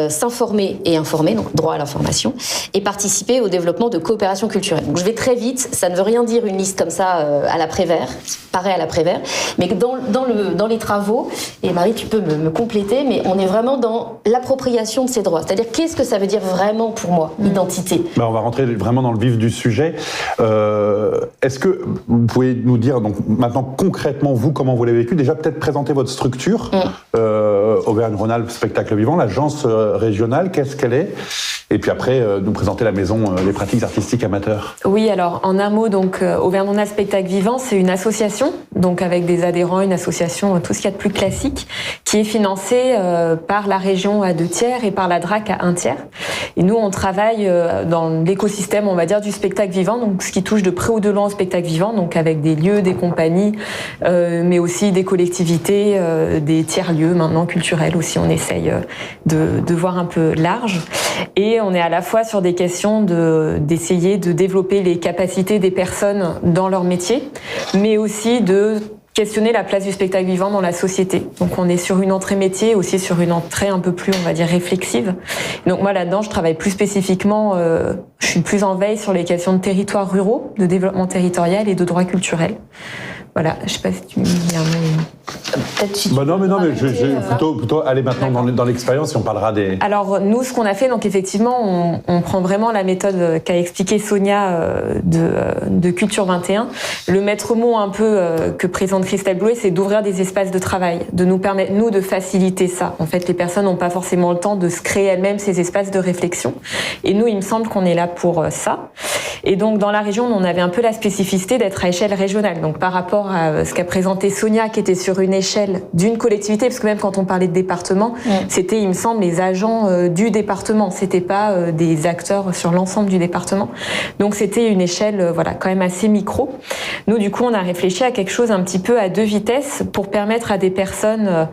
s'informer et informer, donc droit à l'information, et participer au développement de coopération culturelle. Donc je vais très vite, ça ne veut rien dire une liste comme ça à la Prévert, qui paraît à la Prévert, mais dans les travaux, et Marie tu peux me compléter, mais on est vraiment dans l'appropriation de ces droits. C'est-à-dire, qu'est-ce que ça veut dire vraiment pour moi, identité ? On va rentrer vraiment dans le vif du sujet. Est-ce que vous pouvez nous dire, donc maintenant concrètement, vous, comment vous l'avez vécu ? Déjà, peut-être présenter votre structure, Auvergne-Rhône-Alpes Spectacle Vivant, l'agence régionale, qu'est-ce qu'elle est ? Et puis après, nous présenter la maison des pratiques artistiques amateurs. Oui, alors en un mot, donc Auvergne-Rhône-Alpes Spectacle Vivant, c'est une association, donc avec des adhérents, une association, tout ce qu'il y a de plus classique, qui est financée par la région à 2/3 et par la DRAC à 1/3. Et nous, on travaille dans l'écosystème, on va dire, du spectacle vivant, donc ce qui touche de près ou de loin au spectacle vivant, donc avec des lieux, des compagnies, mais aussi des collectivités, des tiers-lieux maintenant culturels aussi. On essaye de voir un peu large. Et on est à la fois sur des questions d'essayer de développer les capacités des personnes dans leur métier, mais aussi de questionner la place du spectacle vivant dans la société. Donc on est sur une entrée métier, aussi sur une entrée un peu plus, on va dire, réflexive. Donc moi là-dedans, je travaille plus spécifiquement, je suis plus en veille sur les questions de territoires ruraux, de développement territorial et de droit culturel. Voilà, je sais pas si tu me dis un mot. Non, mais je plutôt aller maintenant dans l'expérience et on parlera des... Alors nous, ce qu'on a fait, donc effectivement, on prend vraiment la méthode qu'a expliqué Sonia de Culture 21. Le maître mot un peu que présente Christelle Blouet, c'est d'ouvrir des espaces de travail, de nous permettre, nous, de faciliter ça. En fait, les personnes n'ont pas forcément le temps de se créer elles-mêmes ces espaces de réflexion. Et nous, il me semble qu'on est là pour ça. Et donc, dans la région, on avait un peu la spécificité d'être à échelle régionale. Donc, par rapport à ce qu'a présenté Sonia, qui était sur une échelle d'une collectivité, parce que même quand on parlait de département, c'était, il me semble, les agents du département. C'était pas des acteurs sur l'ensemble du département. Donc, c'était une échelle, voilà, quand même assez micro. Nous, du coup, on a réfléchi à quelque chose un petit peu à 2 vitesses pour permettre à des personnes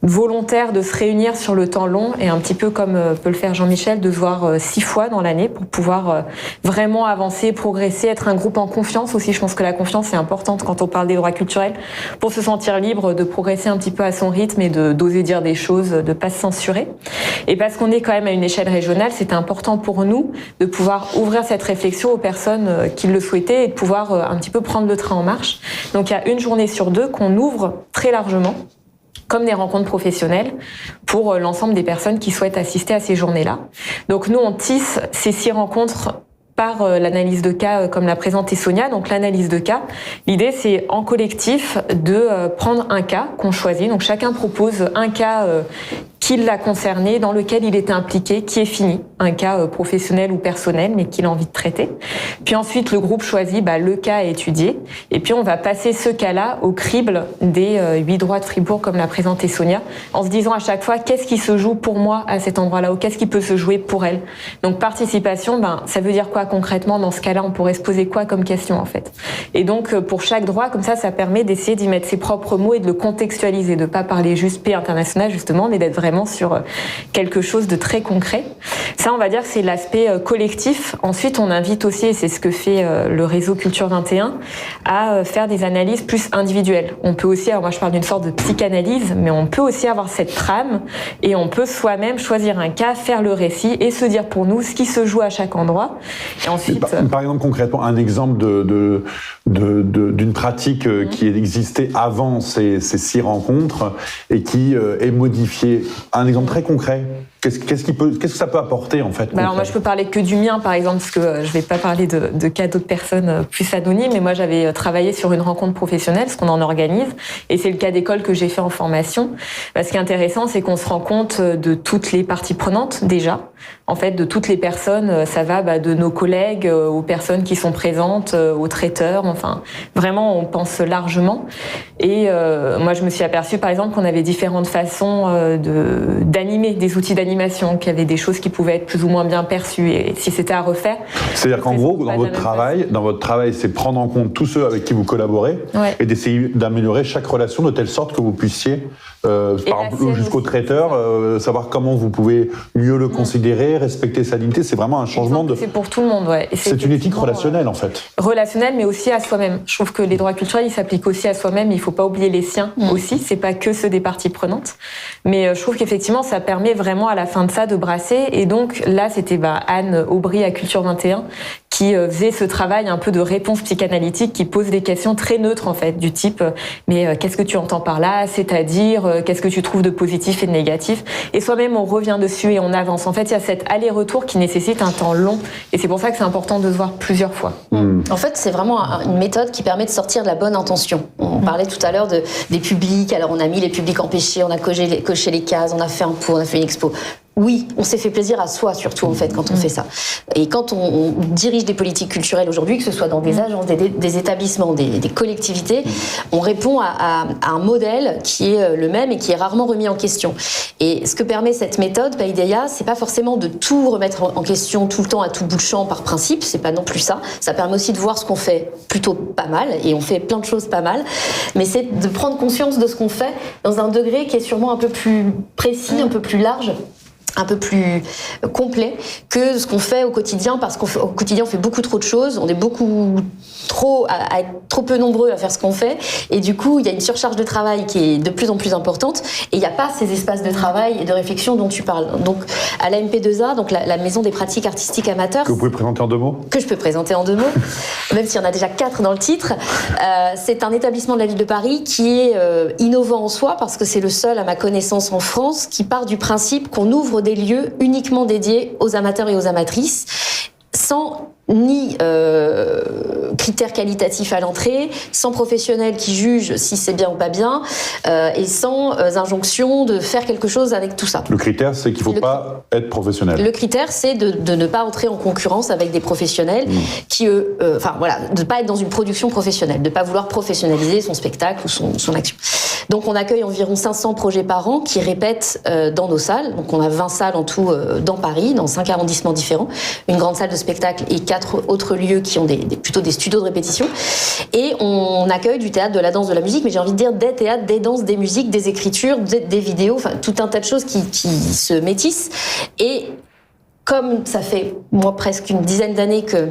volontaire de se réunir sur le temps long et un petit peu comme peut le faire Jean-Michel, de se voir 6 fois dans l'année pour pouvoir vraiment avancer, progresser, être un groupe en confiance aussi. Je pense que la confiance est importante quand on parle des droits culturels pour se sentir libre de progresser un petit peu à son rythme et d'oser dire des choses, de pas se censurer. Et parce qu'on est quand même à une échelle régionale, c'était important pour nous de pouvoir ouvrir cette réflexion aux personnes qui le souhaitaient et de pouvoir un petit peu prendre le train en marche. Donc il y a une journée sur 2 qu'on ouvre très largement, comme des rencontres professionnelles pour l'ensemble des personnes qui souhaitent assister à ces journées-là. Donc nous, on tisse ces 6 rencontres par l'analyse de cas comme l'a présenté Sonia. Donc l'analyse de cas, l'idée c'est en collectif de prendre un cas qu'on choisit. Donc chacun propose un cas qui l'a concerné, dans lequel il était impliqué, qui est fini, un cas professionnel ou personnel, mais qu'il a envie de traiter. Puis ensuite, le groupe choisit le cas à étudier, et puis on va passer ce cas-là au crible des 8 droits de Fribourg, comme l'a présenté Sonia, en se disant à chaque fois, qu'est-ce qui se joue pour moi à cet endroit-là, ou qu'est-ce qui peut se jouer pour elle. Donc participation, ça veut dire quoi concrètement dans ce cas-là? On pourrait se poser quoi comme question en fait? Et donc pour chaque droit, comme ça permet d'essayer d'y mettre ses propres mots et de le contextualiser, de pas parler juste paix internationale justement, mais d'être vraiment vraiment sur quelque chose de très concret. Ça, on va dire que c'est l'aspect collectif. Ensuite, on invite aussi, et c'est ce que fait le réseau Culture 21, à faire des analyses plus individuelles. On peut aussi, alors moi je parle d'une sorte de psychanalyse, mais on peut aussi avoir cette trame et on peut soi-même choisir un cas, faire le récit et se dire pour nous ce qui se joue à chaque endroit. Et ensuite, par exemple, concrètement, un exemple d'une pratique qui existait avant ces 6 rencontres et qui est modifiée. Un exemple très concret. Qu'est-ce que ça peut apporter en fait? Alors moi je peux parler que du mien par exemple, parce que je vais pas parler de cas d'autres personnes plus anonymes, mais moi j'avais travaillé sur une rencontre professionnelle, ce qu'on en organise, et c'est le cas d'école que j'ai fait en formation. Ce qui est intéressant, c'est qu'on se rend compte de toutes les parties prenantes déjà, en fait de toutes les personnes, ça va de nos collègues aux personnes qui sont présentes, aux traiteurs, enfin vraiment on pense largement. Et moi je me suis aperçue par exemple qu'on avait différentes façons d'animer, des outils d'animation, qu'il y avait des choses qui pouvaient être plus ou moins bien perçues, et si c'était à refaire. C'est-à-dire qu'en gros, dans votre travail, c'est prendre en compte tous ceux avec qui vous collaborez, ouais, et d'essayer d'améliorer chaque relation de telle sorte que vous puissiez, par exemple, jusqu'au traiteur, savoir comment vous pouvez mieux le considérer, respecter sa dignité. C'est vraiment un changement de... C'est pour tout le monde, ouais. C'est une éthique relationnelle, en fait. Relationnelle, mais aussi à soi-même. Je trouve que les droits culturels, ils s'appliquent aussi à soi-même. Il ne faut pas oublier les siens aussi. C'est pas que ceux des parties prenantes. Mais je trouve qu'effectivement, ça permet vraiment à la fin de ça de brasser. Et donc là, c'était Anne Aubry à Culture 21 qui faisait ce travail un peu de réponse psychanalytique, qui pose des questions très neutres en fait, du type mais qu'est-ce que tu entends par là, c'est-à-dire qu'est-ce que tu trouves de positif et de négatif, et soi-même on revient dessus et on avance. En fait, il y a cet aller-retour qui nécessite un temps long, et c'est pour ça que c'est important de se voir plusieurs fois. En fait, c'est vraiment une méthode qui permet de sortir de la bonne intention. On parlait tout à l'heure des publics, alors on a mis les publics empêchés, on a coché les cases, on a fait un pot, on a fait une expo. Oui, on s'est fait plaisir à soi, surtout, en fait, quand on fait ça. Et quand on dirige des politiques culturelles aujourd'hui, que ce soit dans des agences, des établissements, des collectivités, on répond à un modèle qui est le même et qui est rarement remis en question. Et ce que permet cette méthode, Paideia, c'est pas forcément de tout remettre en question tout le temps à tout bout de champ par principe, c'est pas non plus ça. Ça permet aussi de voir ce qu'on fait plutôt pas mal, et on fait plein de choses pas mal, mais c'est de prendre conscience de ce qu'on fait dans un degré qui est sûrement un peu plus précis, un peu plus large, un peu plus complet que ce qu'on fait au quotidien, parce qu'au quotidien on fait beaucoup trop de choses, on est beaucoup trop à être trop peu nombreux à faire ce qu'on fait, et du coup il y a une surcharge de travail qui est de plus en plus importante, et il n'y a pas ces espaces de travail et de réflexion dont tu parles. Donc à la MP2A, donc la maison des pratiques artistiques amateurs, que vous pouvez présenter en 2 mots, que je peux présenter en 2 mots, même s'il y en a déjà 4 dans le titre, c'est un établissement de la ville de Paris qui est innovant en soi, parce que c'est le seul à ma connaissance en France qui part du principe qu'on ouvre des lieux uniquement dédiés aux amateurs et aux amatrices, sans ni critères qualitatifs à l'entrée, sans professionnels qui jugent si c'est bien ou pas bien, et sans injonction de faire quelque chose avec tout ça. Le critère, c'est qu'il ne faut pas être professionnel. Le critère, c'est de ne pas entrer en concurrence avec des professionnels qui, eux, de ne pas être dans une production professionnelle, de ne pas vouloir professionnaliser son spectacle ou son action. Donc on accueille environ 500 projets par an qui répètent dans nos salles. Donc on a 20 salles en tout dans Paris, dans 5 arrondissements différents, une grande salle de spectacle et 4 autres lieux qui ont plutôt des studios de répétition. Et on accueille du théâtre, de la danse, de la musique, mais j'ai envie de dire des théâtres, des danses, des musiques, des écritures, des vidéos, enfin tout un tas de choses qui se métissent. Et comme ça fait moi presque une dizaine d'années que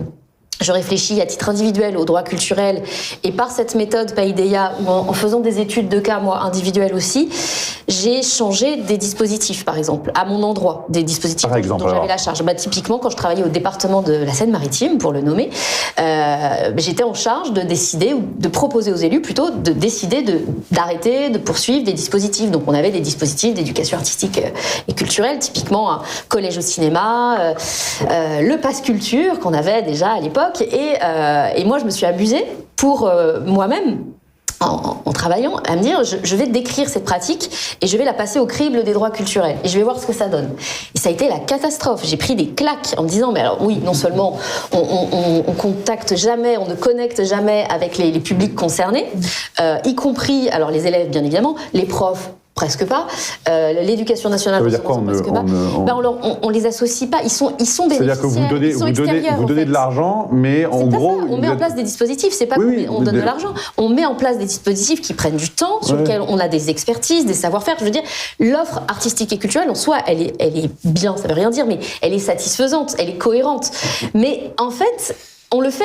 je réfléchis à titre individuel aux droits culturels, et par cette méthode Paideia, en faisant des études de cas, moi, individuelles aussi, j'ai changé des dispositifs, par exemple, à mon endroit, des dispositifs dont j'avais la charge. Typiquement, quand je travaillais au département de la Seine-Maritime, pour le nommer, j'étais en charge de décider, ou de proposer aux élus plutôt, de décider d'arrêter, de poursuivre des dispositifs. Donc on avait des dispositifs d'éducation artistique et culturelle, typiquement un collège au cinéma, le pass culture qu'on avait déjà à l'époque. Et moi, je me suis amusée pour moi-même, en travaillant, à me dire je vais décrire cette pratique et je vais la passer au crible des droits culturels et je vais voir ce que ça donne. Et ça a été la catastrophe. J'ai pris des claques en me disant mais alors oui, non seulement on contacte jamais, on ne connecte jamais avec les publics concernés, y compris alors les élèves bien évidemment, les profs, presque pas. L'éducation nationale, presque pas. On les associe pas. Ils sont bénéficiaires. C'est-à-dire que vous donnez de l'argent, mais en gros... On met en place des dispositifs. C'est pas qu'on donne de l'argent. On met en place des dispositifs qui prennent du temps, sur lesquels on a des expertises, des savoir-faire. Je veux dire, l'offre artistique et culturelle, en soi, elle est bien, ça veut rien dire, mais elle est satisfaisante, elle est cohérente. Mais en fait, on le fait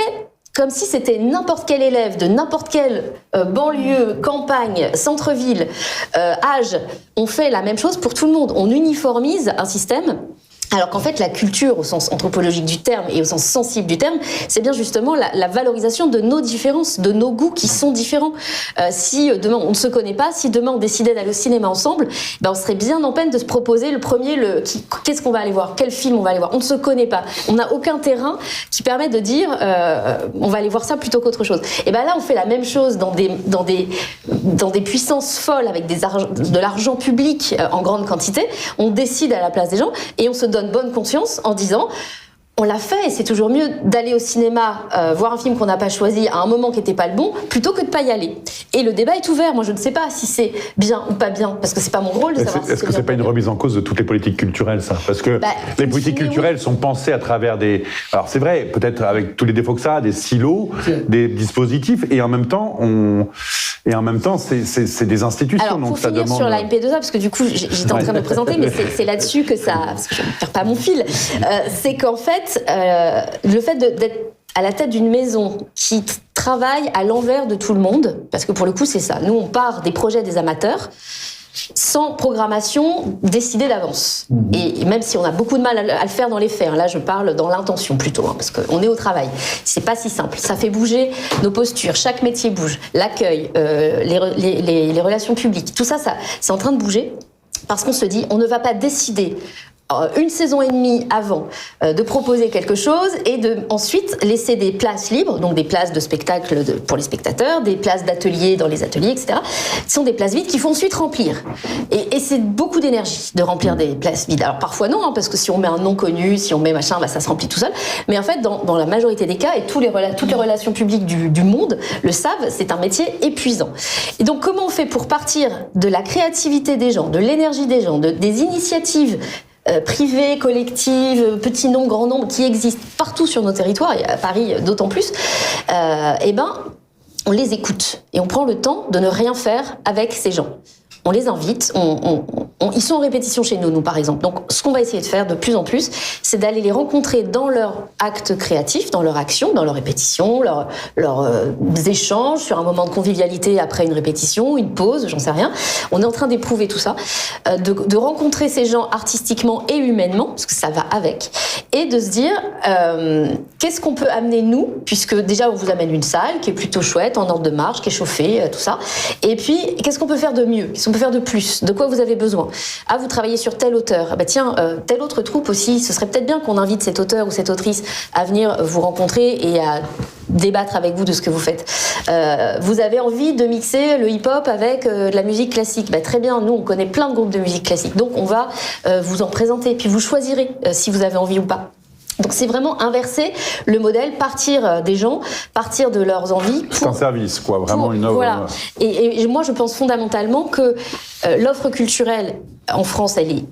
comme si c'était n'importe quel élève de n'importe quelle banlieue, campagne, centre-ville, âge. On fait la même chose pour tout le monde. On uniformise un système. Alors qu'en fait, la culture, au sens anthropologique du terme et au sens sensible du terme, c'est bien justement la valorisation de nos différences, de nos goûts qui sont différents. Si demain on ne se connaît pas, si demain on décidait d'aller au cinéma ensemble, on serait bien en peine de se proposer le premier, qu'est-ce qu'on va aller voir, quel film on va aller voir. On ne se connaît pas. On n'a aucun terrain qui permet de dire on va aller voir ça plutôt qu'autre chose. Et là, on fait la même chose dans des puissances folles avec de l'argent public en grande quantité. On décide à la place des gens et on se donne bonne conscience en disant on l'a fait et c'est toujours mieux d'aller au cinéma voir un film qu'on n'a pas choisi à un moment qui n'était pas le bon plutôt que de pas y aller. Et le débat est ouvert. Moi, je ne sais pas si c'est bien ou pas bien parce que c'est pas mon rôle de savoir. Est-ce que c'est pas une remise en cause de toutes les politiques culturelles, ça? Parce que les politiques culturelles sont pensées à travers des. Alors c'est vrai, peut-être avec tous les défauts que ça a, des silos, des dispositifs, et en même temps c'est des institutions. Alors, donc pour ça finir demande. sur la MP2A, parce que du coup j'étais en train de me présenter, mais c'est là-dessus que ça, parce que je ne perds pas mon fil, c'est qu'en fait le fait d'être à la tête d'une maison qui travaille à l'envers de tout le monde, parce que pour le coup c'est ça, nous on part des projets des amateurs, sans programmation décidée d'avance. Et même si on a beaucoup de mal à le faire dans les faits, là je parle dans l'intention plutôt, parce qu'on est au travail. C'est pas si simple. Ça fait bouger nos postures. Chaque métier bouge. L'accueil, les relations publiques, tout ça, c'est en train de bouger parce qu'on se dit, on ne va pas décider une saison et demie avant de proposer quelque chose et de ensuite laisser des places libres, donc des places de spectacle pour les spectateurs, des places d'ateliers dans les ateliers, etc. Ce sont des places vides qu'il faut ensuite remplir. Et c'est beaucoup d'énergie de remplir des places vides. Alors parfois non, parce que si on met un nom connu, si on met machin, ça se remplit tout seul. Mais en fait, dans la majorité des cas, et toutes les relations publiques du monde le savent, c'est un métier épuisant. Et donc comment on fait pour partir de la créativité des gens, de l'énergie des gens, des initiatives privées, collectives, petits nombres, grands nombres, qui existent partout sur nos territoires, et à Paris d'autant plus, on les écoute et on prend le temps de ne rien faire avec ces gens. On les invite, ils sont en répétition chez nous par exemple. Donc ce qu'on va essayer de faire de plus en plus, c'est d'aller les rencontrer dans leur acte créatif, dans leur action, dans leur répétition, leurs échanges, sur un moment de convivialité après une répétition, une pause, j'en sais rien. On est en train d'éprouver tout ça, de rencontrer ces gens artistiquement et humainement, parce que ça va avec, et de se dire qu'est-ce qu'on peut amener nous, puisque déjà on vous amène une salle qui est plutôt chouette, en ordre de marche, qui est chauffée, tout ça, et puis qu'est-ce qu'on peut faire de mieux, qu'est-ce qu'on peut faire de plus, de quoi vous avez besoin. Ah, vous travaillez sur tel auteur, telle autre troupe aussi, ce serait peut-être bien qu'on invite cet auteur ou cette autrice à venir vous rencontrer et à débattre avec vous de ce que vous faites. Vous avez envie de mixer le hip-hop avec de la musique classique, très bien, nous on connaît plein de groupes de musique classique, donc on va vous en présenter, puis vous choisirez si vous avez envie ou pas. Donc c'est vraiment inverser le modèle, partir des gens, partir de leurs envies. C'est un service, quoi, vraiment une œuvre. Voilà. Et moi je pense fondamentalement que l'offre culturelle en France, elle est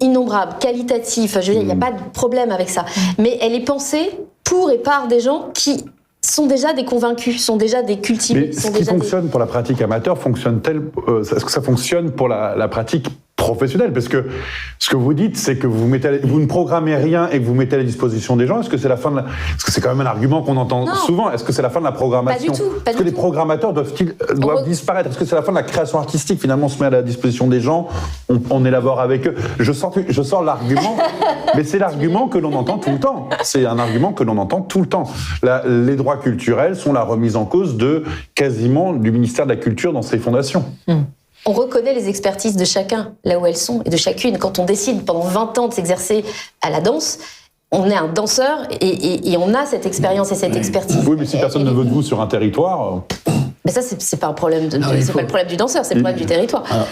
innombrable, qualitative, je veux dire, il n'y a pas de problème avec ça. Mais elle est pensée pour et par des gens qui sont déjà des convaincus, sont déjà des cultivés. Mais ce qui fonctionne pour la pratique amateur, est-ce que ça fonctionne pour la pratique professionnelle? Parce que ce que vous dites, c'est que vous ne programmez rien et que vous mettez à la disposition des gens. Est-ce que c'est la fin de Parce que c'est quand même un argument qu'on entend souvent. Est-ce que c'est la fin de la programmation? Pas du tout. Est-ce que les programmateurs doivent disparaître? Est-ce que c'est la fin de la création artistique? Finalement, on se met à la disposition des gens, on élabore avec eux. Je sors l'argument, mais c'est l'argument que l'on entend tout le temps. C'est un argument que l'on entend tout le temps. Les droits culturels sont la remise en cause quasiment du ministère de la Culture dans ses fondations. On reconnaît les expertises de chacun, là où elles sont, et de chacune. Quand on décide pendant 20 ans de s'exercer à la danse, on est un danseur et on a cette expérience et cette expertise. Oui, mais si personne ne veut de vous sur un territoire... Mais ça, c'est pas un problème c'est pas le problème du danseur, c'est le problème du territoire. Alors,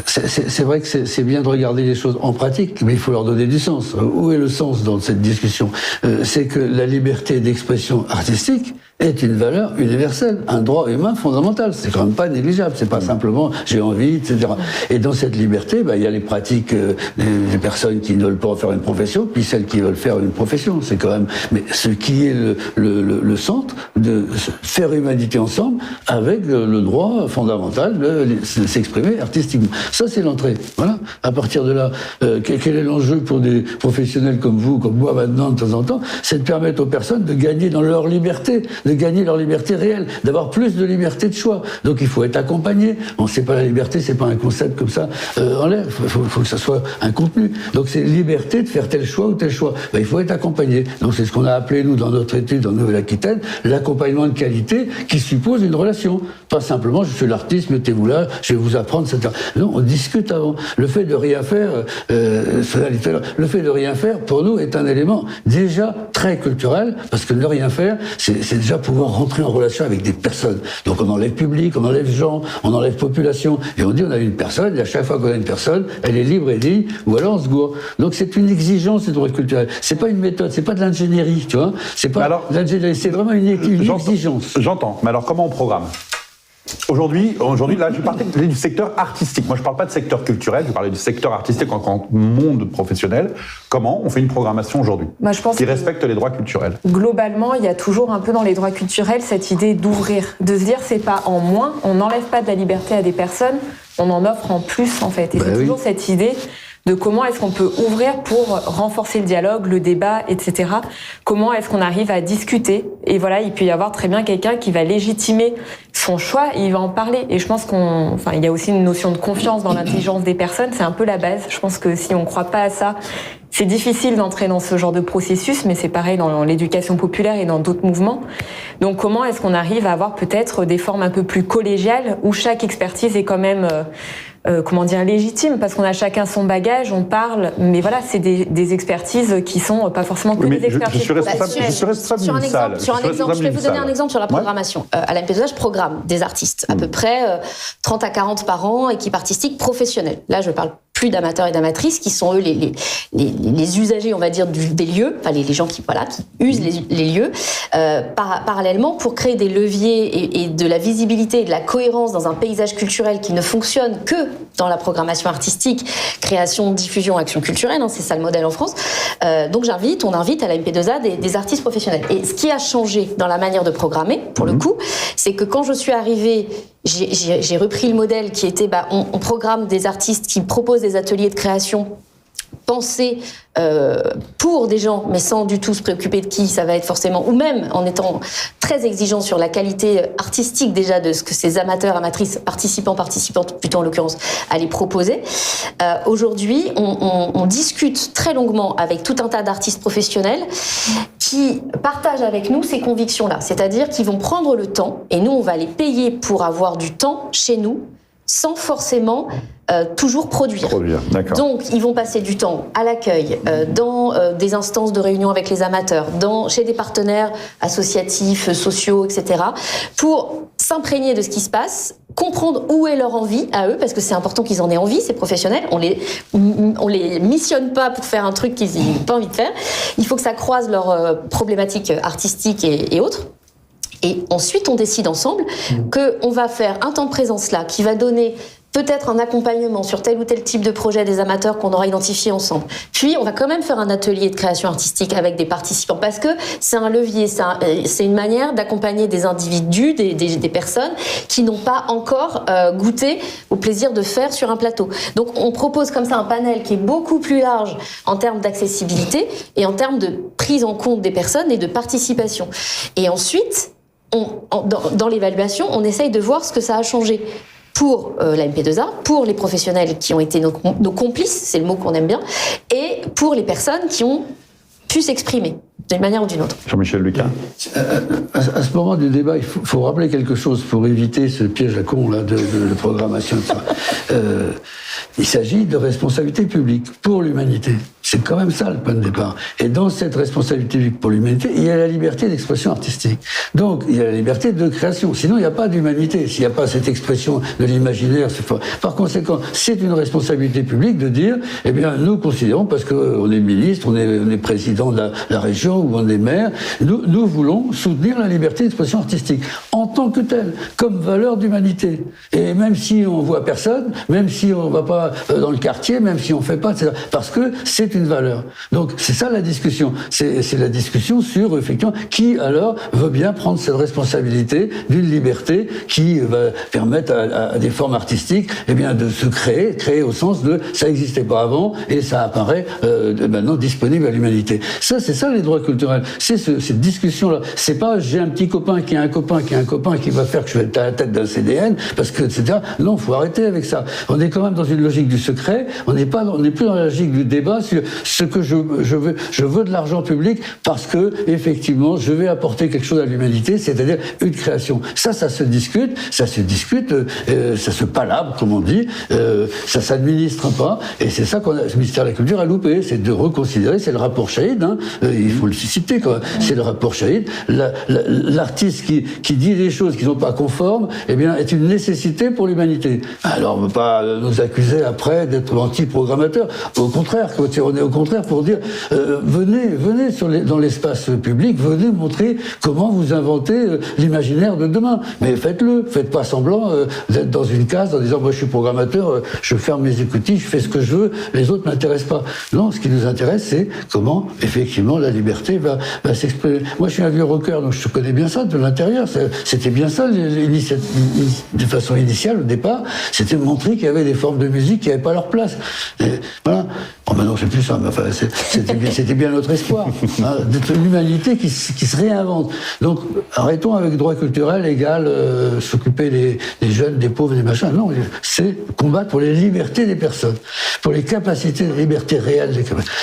c'est vrai que c'est bien de regarder les choses en pratique, mais il faut leur donner du sens. Où est le sens dans cette discussion? C'est que la liberté d'expression artistique, est une valeur universelle, un droit humain fondamental. C'est quand même pas négligeable. C'est pas simplement j'ai envie, etc. Et dans cette liberté, il y a les pratiques des personnes qui ne veulent pas en faire une profession, puis celles qui veulent faire une profession. C'est quand même. Mais ce qui est le centre de faire humanité ensemble avec le droit fondamental de s'exprimer artistiquement. Ça, c'est l'entrée. Voilà. À partir de là, quel est l'enjeu pour des professionnels comme vous, comme moi maintenant, de temps en temps, c'est de permettre aux personnes de gagner dans leur liberté, de gagner leur liberté réelle, d'avoir plus de liberté de choix. Donc il faut être accompagné. On ne sait pas la liberté, c'est pas un concept comme ça en l'air. Il faut que ça soit un contenu. Donc c'est liberté de faire tel choix ou tel choix. Il faut être accompagné. Donc c'est ce qu'on a appelé, nous, dans notre étude en Nouvelle-Aquitaine, l'accompagnement de qualité qui suppose une relation. Pas simplement, je suis l'artiste, mettez-vous là, je vais vous apprendre, etc. Non, on discute avant. Le fait de rien faire, le fait de rien faire, pour nous, est un élément déjà très culturel, parce que ne rien faire, c'est déjà pouvoir rentrer en relation avec des personnes. Donc on enlève public, on enlève gens, on enlève population, et on dit on a une personne, et à chaque fois qu'on a une personne, elle est libre et libre, ou alors on se gourre. Donc c'est une exigence, ce droit culturel. C'est pas une méthode, c'est pas de l'ingénierie, tu vois. C'est pas de l'ingénierie, c'est vraiment une exigence. J'entends, mais alors comment on programme ? Aujourd'hui, là, je parlais du secteur artistique. Moi, je ne parle pas de secteur culturel, je parlais du secteur artistique en tant que monde professionnel. Comment on fait une programmation aujourd'hui qui respecte les droits culturels ? Globalement, il y a toujours un peu dans les droits culturels cette idée d'ouvrir, de se dire c'est pas en moins, on n'enlève pas de la liberté à des personnes, on en offre en plus en fait. Et c'est toujours cette idée de comment est-ce qu'on peut ouvrir pour renforcer le dialogue, le débat, etc. Comment est-ce qu'on arrive à discuter ? Et voilà, il peut y avoir très bien quelqu'un qui va légitimer son choix et il va en parler. Et je pense il y a aussi une notion de confiance dans l'intelligence des personnes, c'est un peu la base. Je pense que si on ne croit pas à ça, c'est difficile d'entrer dans ce genre de processus, mais c'est pareil dans l'éducation populaire et dans d'autres mouvements. Donc comment est-ce qu'on arrive à avoir peut-être des formes un peu plus collégiales où chaque expertise est quand même légitime, parce qu'on a chacun son bagage, on parle, mais voilà, c'est des expertises qui sont pas forcément que des expertises. Je suis responsable d'une salle. Je vais vous donner un exemple sur la programmation. À la MP2A, je programme des artistes, à peu près 30 à 40 par an, équipe artistique professionnelle. Là, je parle plus d'amateurs et d'amatrices qui sont eux les usagers, on va dire, des lieux, enfin les gens qui usent les lieux, parallèlement pour créer des leviers et de la visibilité et de la cohérence dans un paysage culturel qui ne fonctionne que dans la programmation artistique, création, diffusion, action culturelle, c'est ça le modèle en France. Donc on invite à la MP2A des artistes professionnels. Et ce qui a changé dans la manière de programmer, pour le coup, c'est que quand je suis arrivée, j'ai repris le modèle qui était on programme des artistes qui proposent des ateliers de création pensés pour des gens, mais sans du tout se préoccuper de qui ça va être forcément, ou même en étant très exigeant sur la qualité artistique déjà de ce que ces amateurs, amatrices, participantes plutôt en l'occurrence, allaient proposer. Aujourd'hui, on discute très longuement avec tout un tas d'artistes professionnels qui partagent avec nous ces convictions-là, c'est-à-dire qu'ils vont prendre le temps, et nous on va les payer pour avoir du temps chez nous, sans forcément toujours produire. Donc, ils vont passer du temps à l'accueil, dans des instances de réunion avec les amateurs, chez des partenaires associatifs, sociaux, etc., pour s'imprégner de ce qui se passe, comprendre où est leur envie à eux, parce que c'est important qu'ils en aient envie, ces professionnels. On les missionne pas pour faire un truc qu'ils n'ont pas envie de faire. Il faut que ça croise leurs problématiques artistiques et autres. Et ensuite, on décide ensemble qu'on va faire un temps de présence là, qui va donner peut-être un accompagnement sur tel ou tel type de projet des amateurs qu'on aura identifié ensemble. Puis, on va quand même faire un atelier de création artistique avec des participants, parce que c'est un levier, c'est une manière d'accompagner des individus, des personnes qui n'ont pas encore goûté au plaisir de faire sur un plateau. Donc, on propose comme ça un panel qui est beaucoup plus large en termes d'accessibilité et en termes de prise en compte des personnes et de participation. Et ensuite, dans l'évaluation, on essaye de voir ce que ça a changé pour la MP2A, pour les professionnels qui ont été nos complices, c'est le mot qu'on aime bien, et pour les personnes qui ont pu s'exprimer d'une manière ou d'une autre. Jean-Michel Lucas. À ce moment du débat, il faut rappeler quelque chose pour éviter ce piège à con là, de programmation. Il s'agit de responsabilité publique pour l'humanité. C'est quand même ça le point de départ. Et dans cette responsabilité publique pour l'humanité, il y a la liberté d'expression artistique. Donc, il y a la liberté de création. Sinon, il n'y a pas d'humanité. S'il n'y a pas cette expression de l'imaginaire, c'est fort. Par conséquent, c'est une responsabilité publique de dire, eh bien, nous considérons, parce qu'on est ministre, on est président de la région ou on est maire, nous voulons soutenir la liberté d'expression artistique en tant que telle, comme valeur d'humanité. Et même si on voit personne, même si on va pas dans le quartier, même si on fait pas, etc. Parce que c'est une valeur. Donc c'est ça la discussion. C'est la discussion sur effectivement qui alors veut bien prendre cette responsabilité d'une liberté qui va permettre à des formes artistiques, eh bien de se créer au sens de ça n'existait pas avant et ça apparaît maintenant disponible à l'humanité. Ça c'est ça les droits culturels. C'est cette discussion là. C'est pas j'ai un petit copain qui a un copain qui a un copain qui va faire que je vais être à la tête d'un CDN parce que etc. Non, faut arrêter avec ça. On est quand même dans une logique du secret. On n'est plus dans la logique du débat sur ce que je veux de l'argent public parce que effectivement je vais apporter quelque chose à l'humanité, c'est-à-dire une création. Ça se discute, ça se palabre comme on dit, ça s'administre pas et c'est ça qu'on a, le ministère de la Culture a loupé, c'est de reconsidérer, c'est le rapport Chahid, hein, il faut le citer quand même, c'est le rapport Chahid, l'artiste qui dit des choses qui sont pas conformes, eh bien est une nécessité pour l'humanité. Alors on ne peut pas nous accuser après d'être anti-programmateurs. Au contraire, on est au contraire pour dire venez dans l'espace public, venez montrer comment vous inventez l'imaginaire de demain. Mais faites-le, faites pas semblant d'être dans une case en disant moi je suis programmateur, je ferme mes écoutilles, je fais ce que je veux, les autres m'intéressent pas. Non, ce qui nous intéresse, c'est comment effectivement la liberté va s'exprimer. Moi je suis un vieux rocker, donc je connais bien ça de l'intérieur. C'était bien ça de façon initiale au départ, c'était montrer qu'il y avait des formes de musique qui n'avaient pas leur place. Et voilà. Bon, maintenant c'est plus ça, mais enfin, c'était bien notre espoir, hein, d'être une humanité qui se réinvente. Donc arrêtons avec droit culturel égal s'occuper des jeunes, des pauvres, des machins. Non, c'est combattre pour les libertés des personnes, pour les capacités de liberté réelle des capacités.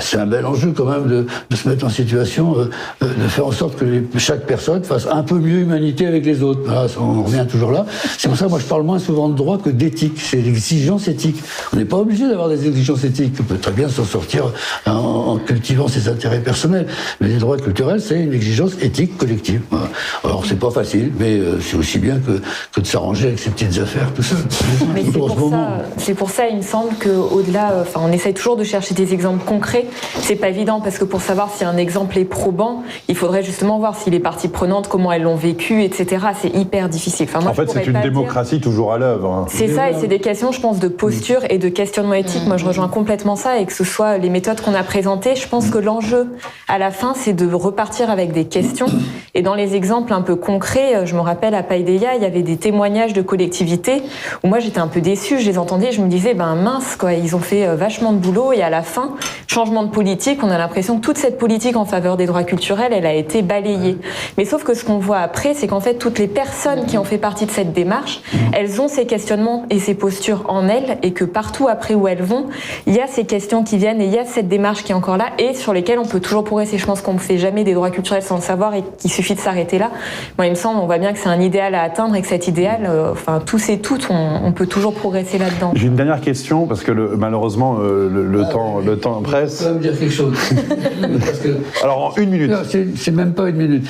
C'est un bel enjeu quand même de se mettre en situation de faire en sorte que chaque personne fasse un peu mieux humanité avec les autres. Voilà, on revient toujours là. C'est pour ça que moi je parle moins souvent de droit que d'éthique. C'est l'exigence éthique. On n'est pas obligé d'avoir des exigences éthiques. On peut très bien s'en sortir en cultivant ses intérêts personnels. Mais les droits culturels, c'est une exigence éthique collective. Voilà. Alors c'est pas facile, mais c'est aussi bien que de s'arranger avec ces petites affaires tout seul. Mais c'est pour ça, il me semble qu'au-delà, on essaye toujours de chercher des exemples concrets. C'est pas évident parce que pour savoir si un exemple est probant, il faudrait justement voir si les parties prenantes, comment elles l'ont vécu, etc. C'est hyper difficile. Moi, en fait, c'est une démocratie toujours à l'œuvre. Hein. C'est ça, et c'est des questions, je pense, de posture et de questionnement éthique. Moi, je rejoins complètement ça, et que ce soit les méthodes qu'on a présentées, je pense que l'enjeu, à la fin, c'est de repartir avec des questions. Et dans les exemples un peu concrets, je me rappelle à Paideia, il y avait des témoignages de collectivités où moi, j'étais un peu déçue, je les entendais, je me disais, mince, quoi, ils ont fait vachement de boulot, et à la fin, changement de politique, on a l'impression que toute cette politique en faveur des droits culturels, elle a été balayée. Mais sauf que ce qu'on voit après, c'est qu'en fait, toutes les personnes qui ont fait partie de cette démarche, elles ont ces questionnements et ces postures en elles, et que partout après où elles vont, il y a ces questions qui viennent, et il y a cette démarche qui est encore là, et sur lesquelles on peut toujours progresser. Je pense qu'on ne fait jamais des droits culturels sans le savoir, et qu'il suffit de s'arrêter là. Moi, il me semble, on voit bien que c'est un idéal à atteindre, et que cet idéal, tous et toutes, on peut toujours progresser là-dedans. J'ai une dernière question, parce que malheureusement, le temps presse. Je peux me dire quelque chose. Parce que, alors, en une minute. Non, c'est même pas une minute.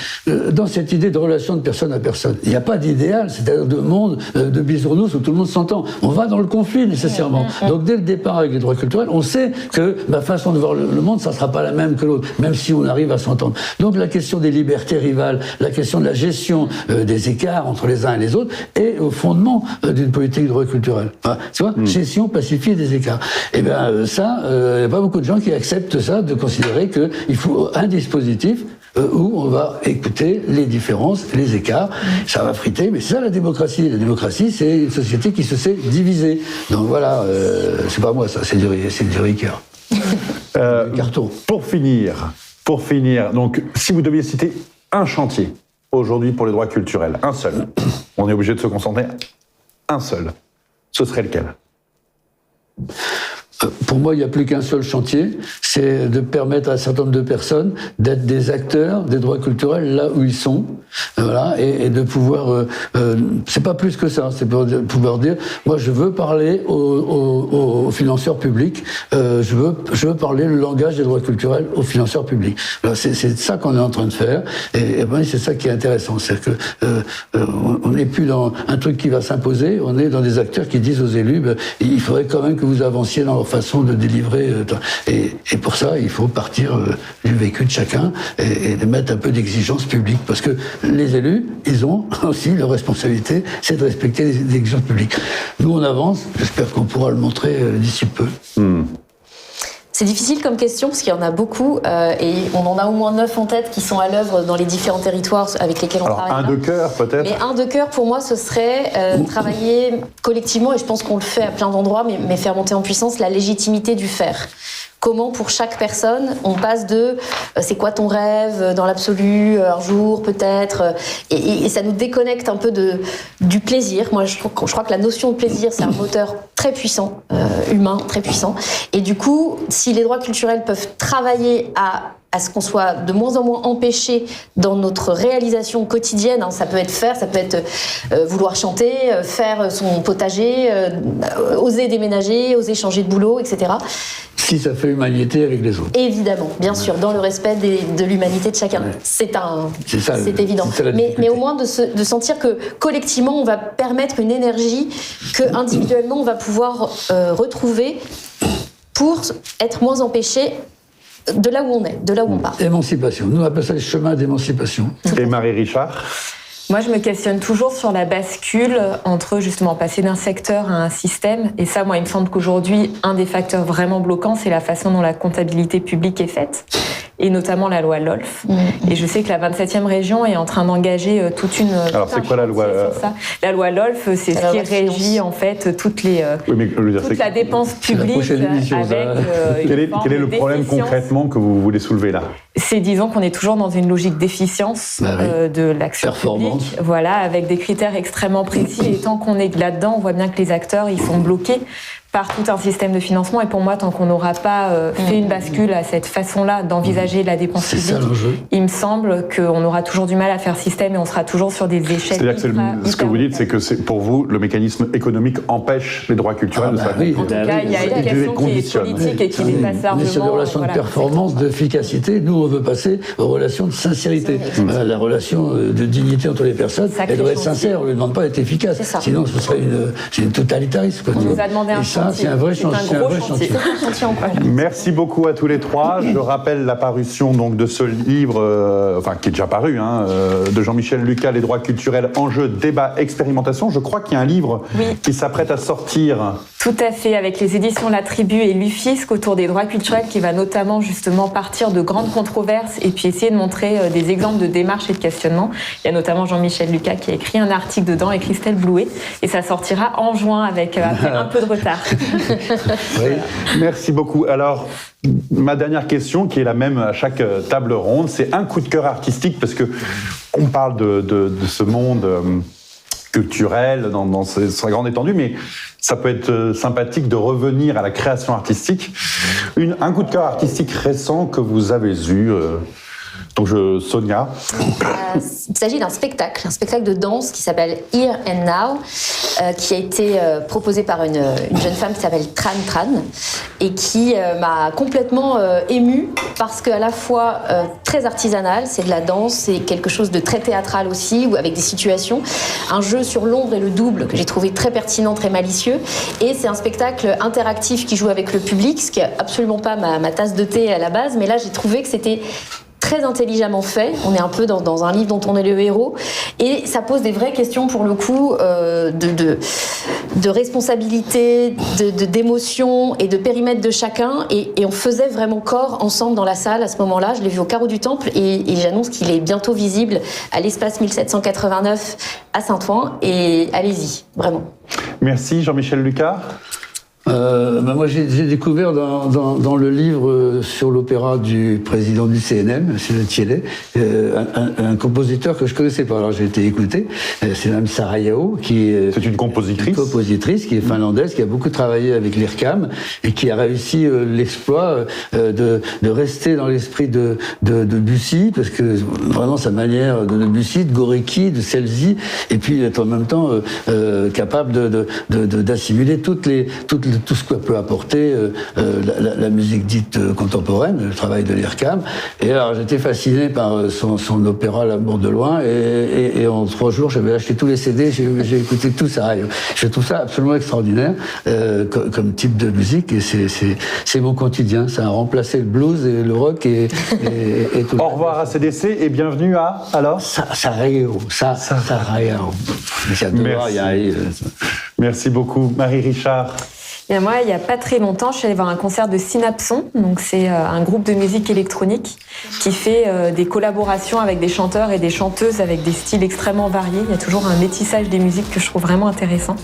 Dans cette idée de relation de personne à personne, il n'y a pas d'idéal, c'est-à-dire de monde, de bisounours où tout le monde s'entend. On va dans le conflit nécessairement. Donc dès le départ avec les droits culturels, on sait que ma façon de voir le monde, ça ne sera pas la même que l'autre, même si on arrive à s'entendre. Donc la question des libertés rivales, la question de la gestion des écarts entre les uns et les autres est au fondement d'une politique de droits culturels. Enfin, tu vois, gestion pacifiée des écarts. Et bien ça, il n'y a pas beaucoup de gens qui acceptent ça, de considérer qu'il faut un dispositif où on va écouter les différences, les écarts. Ça va friter, mais c'est ça la démocratie. La démocratie, c'est une société qui se sait diviser. Donc voilà, c'est pas moi ça, c'est du Ricard. Du carton. Pour finir, donc si vous deviez citer un chantier aujourd'hui pour les droits culturels, un seul, on est obligé de se concentrer, un seul, ce serait lequel ? Pour moi, il n'y a plus qu'un seul chantier, c'est de permettre à un certain nombre de personnes d'être des acteurs des droits culturels là où ils sont, voilà, et de pouvoir. C'est pas plus que ça, c'est pour pouvoir dire, moi, je veux parler aux financeurs publics, je veux parler le langage des droits culturels aux financeurs publics. Voilà, c'est ça qu'on est en train de faire, et ben, c'est ça qui est intéressant, c'est que on n'est plus dans un truc qui va s'imposer, on est dans des acteurs qui disent aux élus, il faudrait quand même que vous avanciez dans leur façon de délivrer. Et pour ça, il faut partir du vécu de chacun et de mettre un peu d'exigence publique. Parce que les élus, ils ont aussi leur responsabilité, c'est de respecter les exigences publiques. Nous, on avance, j'espère qu'on pourra le montrer d'ici peu. C'est difficile comme question parce qu'il y en a beaucoup et on en a au moins 9 en tête qui sont à l'œuvre dans les différents territoires avec lesquels on travaille. Un de cœur peut-être. Mais un de cœur pour moi ce serait travailler collectivement, et je pense qu'on le fait à plein d'endroits, mais faire monter en puissance la légitimité du faire. Comment pour chaque personne on passe de c'est quoi ton rêve dans l'absolu, un jour peut-être, et ça nous déconnecte un peu du plaisir. Moi je crois que la notion de plaisir c'est un moteur très puissant, humain très puissant, et du coup si les droits culturels peuvent travailler à ce qu'on soit de moins en moins empêché dans notre réalisation quotidienne. Hein, ça peut être ça peut être vouloir chanter, faire son potager, oser déménager, oser changer de boulot, etc. Si ça fait humanité avec les autres. Évidemment, bien sûr, dans le respect de l'humanité de chacun. Ouais. C'est évident. Mais au moins de sentir que collectivement, on va permettre une énergie que individuellement, on va pouvoir retrouver pour être moins empêché de là où on est, de là où on part. Émancipation. Nous, on appelle ça le chemin d'émancipation. Et Marie Richard ? Moi, je me questionne toujours sur la bascule entre, justement, passer d'un secteur à un système. Et ça, moi, il me semble qu'aujourd'hui, un des facteurs vraiment bloquants, c'est la façon dont la comptabilité publique est faite, et notamment la loi LOLF. Et je sais que la 27e région est en train d'engager toute une... Alors, c'est quoi la loi La loi LOLF, c'est ce qui régit, en fait, toute la dépense publique avec... Quel est le problème concrètement que vous voulez soulever là ? C'est, disons, qu'on est toujours dans une logique d'efficience de l'action publique, voilà, avec des critères extrêmement précis. Et tant qu'on est là-dedans, on voit bien que les acteurs, ils sont bloqués par tout un système de financement. Et pour moi, tant qu'on n'aura pas fait une bascule à cette façon-là d'envisager la dépense publique, il me semble qu'on aura toujours du mal à faire système et on sera toujours sur des échelles. C'est-à-dire que ce que vous dites, c'est que pour vous, le mécanisme économique empêche les droits culturels de sa vie. En tout cas, il y a une question qui est politique et qui dépasse largement. Mais sur des relations de performance, d'efficacité, nous, on veut passer aux relations de sincérité. La relation de dignité entre les personnes, elle doit être sincère, on ne lui demande pas d'être efficace. Sinon, ce serait une totalitarisme. On nous a demandé un chantier. C'est un vrai chantier. Merci beaucoup à tous les trois. Je rappelle la parution donc de ce livre, qui est déjà paru, de Jean-Michel Lucas, Les droits culturels, enjeux, débats, expérimentation. Je crois qu'il y a un livre qui s'apprête à sortir. Tout à fait, avec les éditions La Tribu et l'UFISC autour des droits culturels, qui va notamment justement partir de grandes controverses et puis essayer de montrer des exemples de démarches et de questionnements. Il y a notamment Jean-Michel Lucas qui a écrit un article dedans et Christelle Blouet, et ça sortira en juin avec un peu de retard. Voilà. Merci beaucoup. Alors, ma dernière question, qui est la même à chaque table ronde, c'est un coup de cœur artistique, parce que on parle de ce monde culturel dans sa grande étendue, mais ça peut être sympathique de revenir à la création artistique. Un coup de cœur artistique récent que vous avez eu. Donc, Sonia. Il s'agit d'un spectacle de danse qui s'appelle Here and Now, qui a été proposé par une jeune femme qui s'appelle Tran Tran, et qui m'a complètement émue, parce qu'à la fois très artisanal, c'est de la danse, c'est quelque chose de très théâtral aussi, avec des situations, un jeu sur l'ombre et le double que j'ai trouvé très pertinent, très malicieux, et c'est un spectacle interactif qui joue avec le public, ce qui est absolument pas ma tasse de thé à la base, mais là j'ai trouvé que c'était très intelligemment fait. On est un peu dans un livre dont on est le héros, et ça pose des vraies questions pour le coup de responsabilité, d'émotion et de périmètre de chacun, et on faisait vraiment corps ensemble dans la salle à ce moment-là. Je l'ai vu au Carreau du Temple, et j'annonce qu'il est bientôt visible à l'espace 1789 à Saint-Ouen, et allez-y, vraiment. Merci Jean-Michel Lucas. Moi, j'ai découvert dans le livre sur l'opéra du président du CNM, M. Thiellet, un compositeur que je connaissais pas. Alors j'ai été écouter. C'est Mme Sarayao, qui est... C'est une compositrice. Une compositrice qui est finlandaise, qui a beaucoup travaillé avec l'IRCAM et qui a réussi l'exploit de rester dans l'esprit de Debussy, parce que vraiment sa manière de Debussy, de Gorecki, de Scelsi, et puis être en même temps capable d'assimiler tout ce que peut apporter la musique dite contemporaine, le travail de l'IRCAM. Et alors j'étais fasciné par son opéra L'amour de loin, et en 3 jours j'avais acheté tous les CD, j'ai écouté tout ça. Je trouve ça absolument extraordinaire comme type de musique, et c'est mon quotidien. Ça a remplacé le blues et le rock et tout. Au revoir à CDC et bienvenue à Sarayao. J'adore y aller. Merci beaucoup, Marie Richard. Et moi, il n'y a pas très longtemps, je suis allée voir un concert de Synapson. Donc, c'est un groupe de musique électronique qui fait des collaborations avec des chanteurs et des chanteuses avec des styles extrêmement variés. Il y a toujours un métissage des musiques que je trouve vraiment intéressant.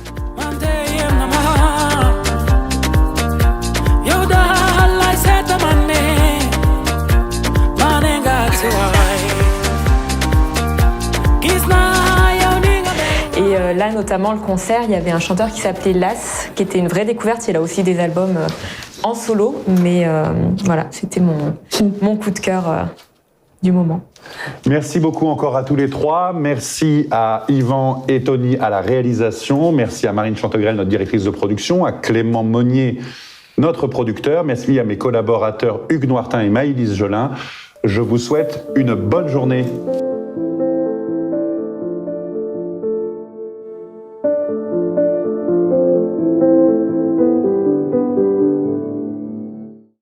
Et là, notamment, le concert, il y avait un chanteur qui s'appelait Las, qui était une vraie découverte. Il a aussi des albums en solo, mais voilà, c'était mon coup de cœur du moment. Merci beaucoup encore à tous les 3. Merci à Yvan et Tony à la réalisation. Merci à Marine Chantegrel, notre directrice de production, à Clément Monnier, notre producteur. Merci à mes collaborateurs Hugues Noirtin et Maëlys Jolin. Je vous souhaite une bonne journée.